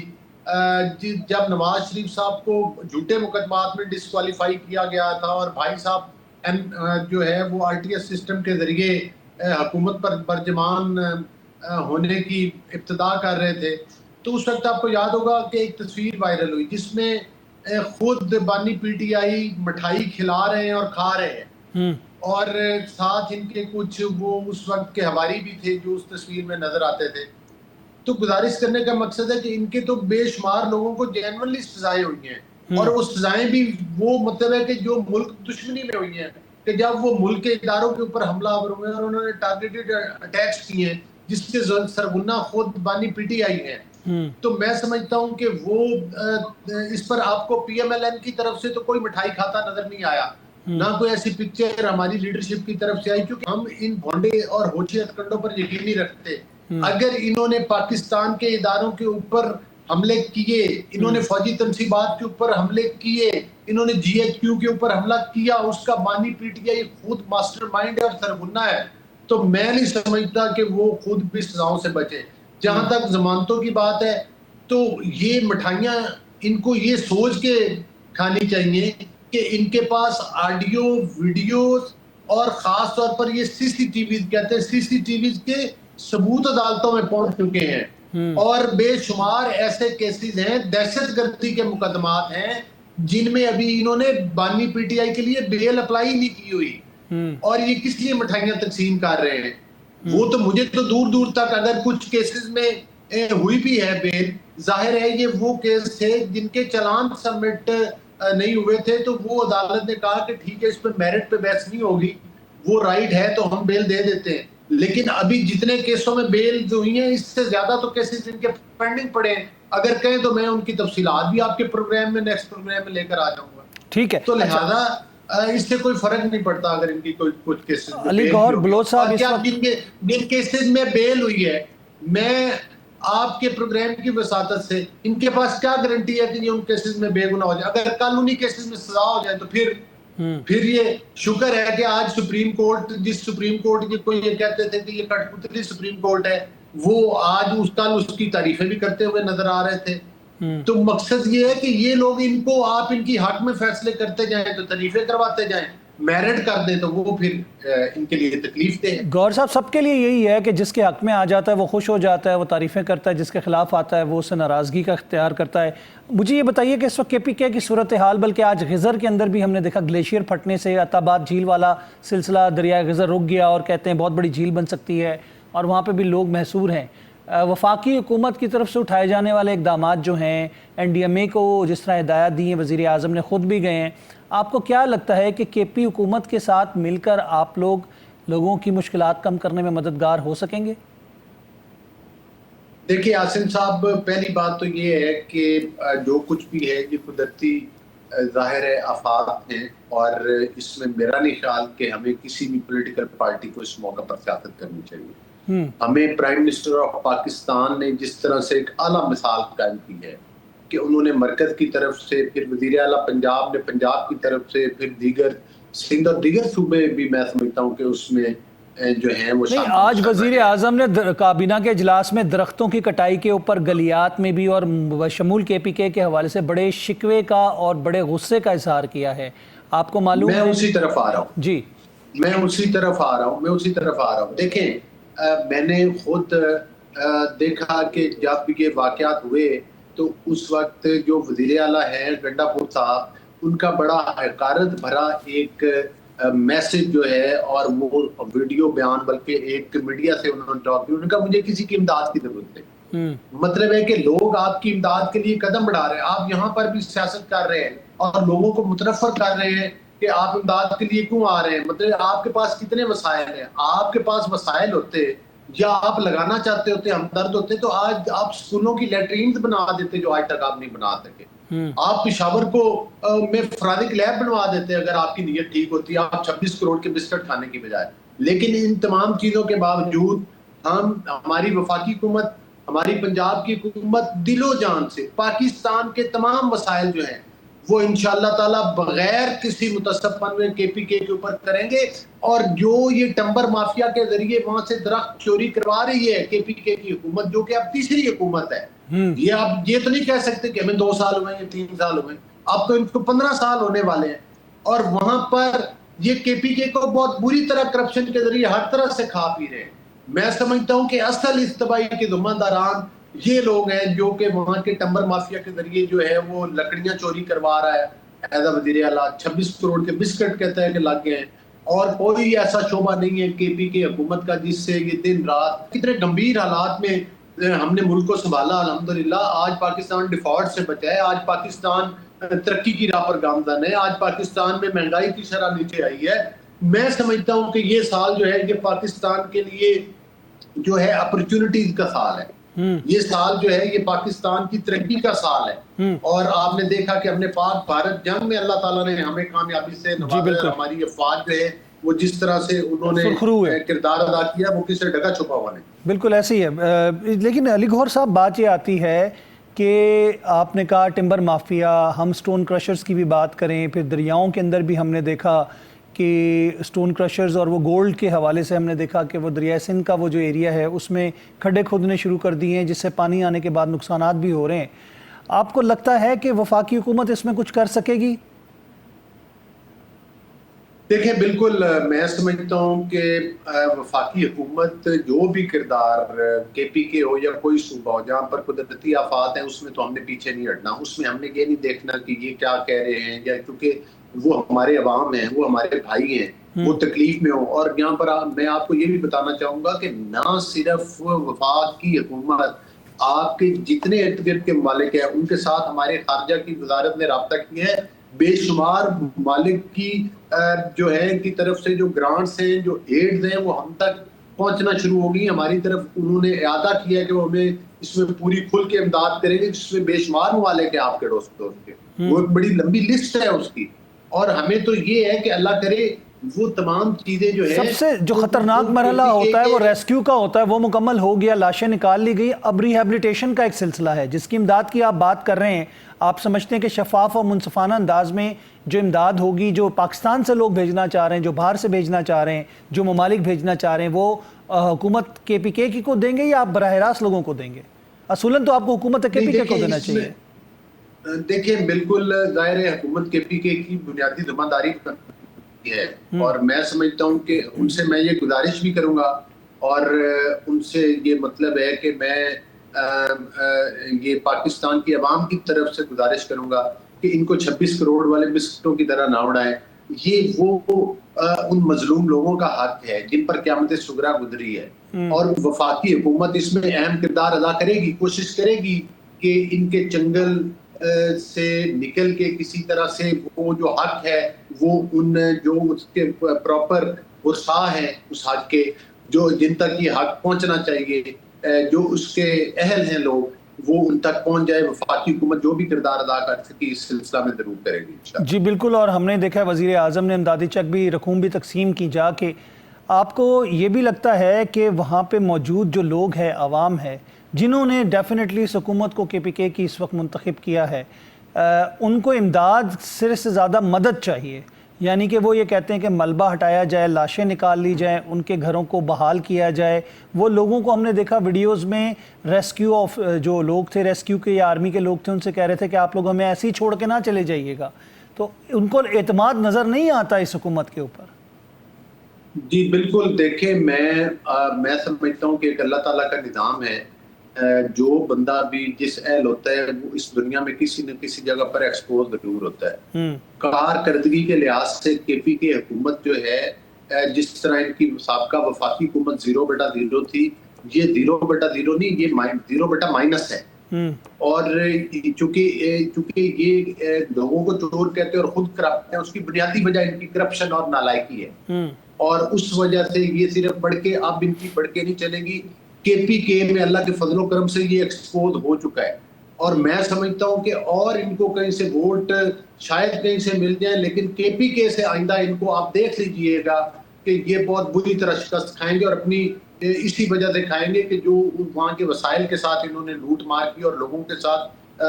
जब नवाज शरीफ साहब को झूठे मुकदमात में डिस्क्वालीफाई किया गया था और भाई साहब जो है वो RTS सिस्टम के जरिए हुकूमत पर बरजमान होने की इब्तिदा कर रहे थे। तो उस वक्त आपको याद होगा कि एक तस्वीर वायरल हुई जिसमें खुद बानी PTI मिठाई खिला रहे हैं और खा रहे हैं, और साथ इनके कुछ वो उस वक्त के हवारी भी थे जो उस तस्वीर में नजर आते थे। तो गुजारिश करने का मकसद है कि इनके तो बेशुमार लोगों को जेन्युइनली सजाएं हुई हैं, और वो सजाएं भी वो मतलब है कि जो मुल्क दुश्मनी में हुई हैं, कि जब वो मुल्क के इदारों के ऊपर हमलावर हुए और उन्होंने टारगेटेड अटैक्स किए हैं जिसके सरगुना खुद बानी PTI है। तो मैं समझता हूं कि वो इस पर आपको PMLN की तरफ से तो कोई मिठाई खाता नजर नहीं आया, ना कोई ऐसी पिक्चर हमारी लीडरशिप की तरफ से आई, क्योंकि हम इन भोंडे और होशी हथकंडों पर यकीन नहीं रखते। अगर इन्होंने पाकिस्तान के इदारों के ऊपर हमले किए, इन्होंने फौजी तनसीबात के ऊपर हमले किए, इन्होंने GHQ के ऊपर हमला किया, उसका बानी PTI खुद मास्टरमाइंड और सरगुना है, तो मैं नहीं समझता कि वो खुद भी सजाओं से बचे। जहां तक जमानतों की बात है, तो ये मिठाइयां इनको ये सोच के खानी चाहिए कि इनके पास ऑडियो वीडियोस और खास तौर पर ये CCTV कहते हैं, CCTV के सबूत अदालतों में पहुंच चुके हैं, और बेशुमार ऐसे केसेस हैं, दहशतगर्दी के मुकदमात हैं जिनमें अभी इन्होंने बानी PTI के लिए बेल अप्लाई नहीं की हुई, और ये किस लिए मिठाइयां तकसीम कर रहे हैं। वो तो मुझे तो दूर दूर तक, अगर कुछ केसेस में हुई भी है बेल, जाहिर है ये वो केस थे जिनके चालान सबमिट नहीं हुए थे, तो वो अदालत ने कहा कि ठीक है इस पर मेरिट पे बहस नहीं होगी, वो राइट है तो हम बेल दे देते हैं। लेकिन अभी जितने केसों में बेल जो हुई है, इससे ज्यादा तो केसेस इनके पेंडिंग पड़े हैं। अगर कहें तो मैं उनकी तफसीलात भी आपके प्रोग्राम में, नेक्स्ट प्रोग्राम में लेकर आ जाऊंगा। ठीक है, तो लिहाजा इससे कोई फर्क नहीं पड़ता अगर इनकी कोई कुछ केसेस में अली गौहर बलोच साहब, क्या जिन केसेस में बेल हुई है, मैं आपके प्रोग्राम की वसातत से, इनके पास क्या गारंटी है कि ये उन केसेस में बेगुनाह हो जाए। अगर कल उन्हीं केसेस में सजा हो जाए तो फिर ये शुक्र है कि आज सुप्रीम कोर्ट, जिस सुप्रीम कोर्ट को ये कहते थे कि ये कठपुतली सुप्रीम कोर्ट है, वो आज उसकी तारीफें भी करते हुए नजर आ रहे थे। तो मकसद ये है कि ये लोग इनको, आप इनकी हक में फैसले करते जाएं तो तारीफें करवाते जाएं, मेरिट कर दें तो वो फिर इनके लिए तकलीफ दे है। गौर साहब, सबके लिए यही है कि जिसके हक में आ जाता है वो खुश हो जाता है, वो तारीफ़ें करता है, जिसके खिलाफ आता है वो उससे नाराज़गी का इख्तियार करता है। मुझे ये बताइए कि इस वक्त KPK की सूरत हाल, बल्कि आज गिज़र के अंदर भी हमने देखा ग्लेशियर फटने से अताबाद झील वाला सिलसिला दरिया गिज़र रुक गया और कहते हैं बहुत बड़ी झील बन सकती है और वहाँ पर भी लोग महसूर हैं। वफाकी हुकूमत की तरफ से उठाए जाने वाले इक़दामात जो हैं, NDMA को जिस तरह हिदायत दी हैं, वज़ीर आज़म ने ख़ुद भी गए हैं, आपको क्या लगता है कि KP हुकूमत के साथ मिलकर आप लोगों की मुश्किलात कम करने में मददगार हो सकेंगे? देखिए आसिम साहब, पहली बात तो ये है कि जो कुछ भी है ये कुदरती ज़ाहिर है आफात हैं, और इसमें मेरा नहीं ख्याल कि हमें किसी भी पॉलिटिकल पार्टी को इस मौका पर सियासत करनी चाहिए। हमें प्राइम मिनिस्टर ऑफ पाकिस्तान ने जिस तरह से एक आला मिसाल कायम की है कि उन्होंने मरकज की तरफ से, फिर वज़ीर आला पंजाब ने पंजाब की तरफ से, फिर दीगर सिंध और दीगर सूबे भी मैं समझता हूँ कि उसमें जो हैं वो नहीं, आज वज़ीर आज़म ने काबीना के इजलास में दरख्तों की कटाई के ऊपर गलियात में भी और बशमूल KPK के हवाले से बड़े शिकवे का और बड़े गुस्से का इजहार किया है। आपको मालूम है? मैं उसी तरफ आ रहा हूँ जी, मैं उसी तरफ आ रहा हूँ। देखें, मैंने खुद देखा कि जब ये वाक़यात हुए तो उस वक्त जो वज़ीर आला है गंडापुर साहब, उनका बड़ा हकारत भरा एक मैसेज जो है और वो वीडियो बयान, बल्कि एक मीडिया से उन्होंने टॉक किया, उनका मुझे किसी की इमदाद की जरूरत है। मतलब है कि लोग आपकी इमदाद के लिए कदम बढ़ा रहे हैं, आप यहाँ पर भी सियासत कर रहे हैं और लोगों को मुतनफ़र कर रहे हैं कि आप इमदाद के लिए क्यों आ रहे हैं। मतलब आपके पास कितने वसाइल हैं, आपके पास वसाइल होते या आप लगाना चाहते होते, हमदर्द होते, तो आज आप स्कूलों की लैट्रीन बना देते जो आज तक आप नहीं बना सके। आप पेशावर को में फरादिक लैब बनवा देते अगर आपकी नीयत ठीक होती है, आप 26 करोड़ के बिस्किट खाने की बजाय। लेकिन इन तमाम चीजों के बावजूद हमारी वफाकी हुकूमत, हमारी पंजाब की हुकूमत दिलो जान से पाकिस्तान के तमाम मसाइल जो हैं वो इंशाअल्लाह ताला बगैर किसी मुतसब्बन में KPK के ऊपर करेंगे। और जो ये टंबर माफिया के जरिए वहां से दरख्त चोरी करवा रही है KPK की हुकूमत, जो कि अब तीसरी हुकूमत है, ये आप ये तो नहीं कह सकते कि हमें 2 साल हुए या 3 साल हुए, अब तो इनको 15 साल होने वाले हैं। और वहां पर ये KPK को बहुत बुरी तरह करप्शन के जरिए हर तरह से खा पी रहे हैं। मैं समझता हूँ कि असल इस तबाही के ज़िम्मेदारान ये लोग हैं जो कि वहाँ के टंबर माफिया के जरिए जो है वो लकड़ियां चोरी करवा रहा है। एज़ वज़ीर आला 26 करोड़ के बिस्किट कहता है कि लग गए हैं, और कोई ऐसा शोबा नहीं है KPK हुकूमत का जिससे ये दिन रात कितने गंभीर हालात में हमने मुल्क को संभाला। अल्हम्दुलिल्लाह आज पाकिस्तान डिफॉल्ट से बचा है, आज पाकिस्तान तरक्की की राह पर गामजन है, आज पाकिस्तान में महंगाई की शरह नीचे आई है। मैं समझता हूँ कि ये साल जो है ये पाकिस्तान के लिए जो है अपॉर्चुनिटीज का साल है। ये साल जो है ये पाकिस्तान की तरक्की का साल है। और आपने देखा कि हमने पाक भारत जंग में अल्लाह ताला ने हमें कामयाबी से नवाजा। हमारी अफवाज जो है वो जिस तरह से उन्होंने किरदार अदा किया वो किसी ढका छुपा हुआ नहीं। बिल्कुल ऐसे ही है। लेकिन अली गौहर साहब, बात ये आती है कि आपने कहा टिम्बर माफिया, हम स्टोन क्रशर्स की भी बात करें, फिर दरियाओं के अंदर भी हमने देखा कि स्टोन क्रशर्स और वो गोल्ड के हवाले से हमने देखा कि वो दरिया सिंध का वो जो एरिया है उसमें खड्डे खोदने शुरू कर दिए हैं, जिससे पानी आने के बाद नुकसानात भी हो रहे हैं। आपको लगता है कि वफाकी हुकूमत इसमें कुछ कर सकेगी? देखिए, बिल्कुल मैं समझता हूँ कि वफाकी हुकूमत जो भी किरदार KPK हो या कोई सूबा हो जहाँ पर कुदरती आफात है उसमें तो हमने पीछे नहीं हटना। उसमें हमने ये नहीं देखना कि ये क्या कह रहे हैं, या क्योंकि वो हमारे अवाम हैं, वो हमारे भाई हैं, वो तकलीफ में हो। और यहाँ पर मैं आपको ये भी बताना चाहूँगा कि ना सिर्फ वफाकी हुकूमत, आपके जितने इर्द गिर्द के ममालिक हैं उनके साथ हमारे खारजा की वजारत ने रब्ता किया है। बेशुमार ममालिक की जो है इनकी तरफ से जो ग्रांट्स हैं, जो एड्स हैं, वो हम तक पहुंचना शुरू हो गई। हमारी तरफ उन्होंने इरादा किया कि वो हमें इसमें पूरी खुल के इमदाद करेंगे, जिसमें बेशुमार ममालिक हैं आपके दोस्त के। वो एक बड़ी लंबी लिस्ट है उसकी। और हमें तो ये है कि अल्लाह करे वो तमाम चीजें जो है, सबसे जो खतरनाक मरहला होता है वो रेस्क्यू का होता है, वो मुकम्मल हो गया, लाशें निकाल ली गई। अब रिहेबिलिटेशन का एक सिलसिला है जिसकी इमदाद की आप बात कर रहे हैं। आप समझते हैं कि शफाफ और मुनसफाना अंदाज में जो इमदाद होगी, जो पाकिस्तान से लोग भेजना चाह रहे हैं, जो बाहर से भेजना चाह रहे हैं, जो ममालिक भेजना चाह रहे हैं, वो हुकूमत KPK की को देंगे या आप बराह रास्त लोगों को देंगे? असूलन तो आपको हुकूमत KPK को देना चाहिए। देखिए, बिल्कुल जाहिर है हुकूमत KPK की बुनियादी जिम्मेदारी کی ہے، اور میں سمجھتا ہوں کہ ان سے میں یہ گزارش بھی کروں گا اور ان سے یہ مطلب ہے کہ میں یہ پاکستان کی عوام کی طرف سے گزارش کروں گا کہ ان کو 26 کروڑ والے بسکٹوں کی طرح نہ اڑائیں. یہ وہ ان مظلوم لوگوں کا حق ہے جن پر قیامت صغریٰ گزری ہے، اور وفاقی حکومت اس میں اہم کردار ادا کرے گی، کوشش کرے گی کہ ان کے چنگل سے نکل کے کسی طرح سے وہ جو حق ہے وہ ان جو اس کے پراپر ورثاء ہیں اس حق کے، جو جن تک یہ حق پہنچنا چاہیے، جو اس کے اہل ہیں لوگ، وہ ان تک پہنچ جائے. وفاقی حکومت جو بھی کردار ادا کر سکی اس سلسلہ میں ضرور کرے گی انشاءاللہ. جی بالکل، اور ہم نے دیکھا ہے وزیر اعظم نے امدادی چیک بھی رقوم بھی تقسیم کی جا کے. آپ کو یہ بھی لگتا ہے کہ وہاں پہ موجود جو لوگ ہیں، عوام ہے، جنہوں نے ڈیفینیٹلی اس حکومت کو KPK کی اس وقت منتخب کیا ہے، ان کو امداد صرف سے زیادہ مدد چاہیے؟ یعنی کہ وہ یہ کہتے ہیں کہ ملبہ ہٹایا جائے، لاشیں نکال لی جائیں، ان کے گھروں کو بحال کیا جائے. وہ لوگوں کو ہم نے دیکھا ویڈیوز میں، ریسکیو آف جو لوگ تھے، ریسکیو کے یا آرمی کے لوگ تھے، ان سے کہہ رہے تھے کہ آپ لوگ ہمیں ایسے ہی چھوڑ کے نہ چلے جائیے گا. تو ان کو اعتماد نظر نہیں آتا اس حکومت کے اوپر. جی بالکل، دیکھیں میں سمجھتا ہوں کہ ایک اللہ تعالیٰ کا نظام ہے. جو بندہ بھی جس اہل ہوتا ہے وہ اس دنیا میں کسی نہ کسی جگہ پر ایکسپوز ضرور ہوتا ہے. کارکردگی کے لحاظ سے KPK حکومت جو ہے، جس طرح ان کی سابقہ وفاقی حکومت 0/0 تھی، یہ 0/0 نہیں، یہ 0/- ہے. اور چونکہ یہ لوگوں کو چور کہتے ہیں اور خود کرپٹ ہیں، اس کی بنیادی وجہ ان کی کرپشن اور نالائکی ہے. اور اس وجہ سے یہ صرف بڑھ کے اب ان کی بڑھ کے نہیں چلے گی. KPK میں اللہ کے فضل و کرم سے یہ ایکسپوز ہو چکا ہے، اور میں سمجھتا ہوں کہ اور ان کو کہیں سے ووٹ شاید کہیں سے مل جائیں، لیکن KPK سے آئندہ ان کو آپ دیکھ لیجئے گا کہ یہ بہت بری طرح شکست کھائیں گے، اور اپنی اسی وجہ سے کھائیں گے کہ جو وہاں کے وسائل کے ساتھ انہوں نے لوٹ مار کی اور لوگوں کے ساتھ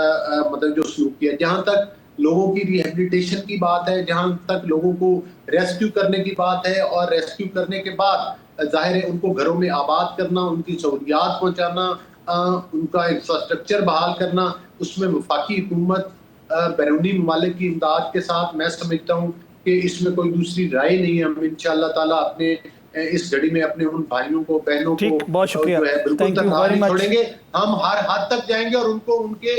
مطلب جو سلوک کیا. جہاں تک لوگوں کی ریہیبلیٹیشن کی بات ہے، جہاں تک لوگوں کو ریسکیو کرنے کی بات ہے، اور ریسکیو کرنے کے بعد ظاہر ہے ان کو گھروں میں آباد کرنا، ان کی سہولیات پہنچانا، ان کا انفراسٹرکچر بحال کرنا، اس میں وفاقی حکومت بیرونی ممالک کی امداد کے ساتھ میں سمجھتا ہوں کہ اس میں کوئی دوسری رائے نہیں ہے. ہم انشاءاللہ تعالیٰ اپنے اس گھڑی میں اپنے ان بھائیوں کو، بہنوں کو جو ہے بالکل تنہا نہیں چھوڑیں گے. ہم ہر حد تک جائیں گے اور ان کو ان کے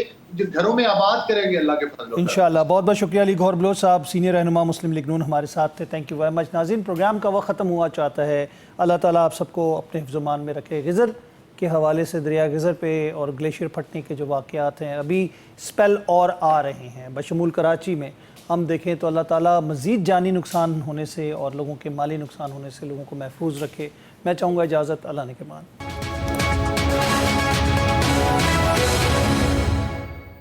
گھروں میں آباد کریں گے اللہ کے فضل و کرم. انشاءاللہ. بہت بہت شکریہ علی گوہر بلوچ صاحب، سینئر رہنما مسلم لیگ نون ہمارے ساتھ تھے. Thank you very much. ناظرین، پروگرام کا وقت ختم ہوا چاہتا ہے. اللہ تعالیٰ آپ سب کو اپنے حفظ و امان میں رکھے. غزر کے حوالے سے، دریا غزر پہ اور گلیشیئر پھٹنے کے جو واقعات ہیں، ابھی سپیل اور آ رہے ہیں بشمول کراچی میں. ہم دیکھیں تو اللہ تعالیٰ مزید جانی نقصان ہونے سے اور لوگوں کے مالی نقصان ہونے سے لوگوں کو محفوظ رکھے. میں چاہوں گا اجازت، اللہ نے کے مان.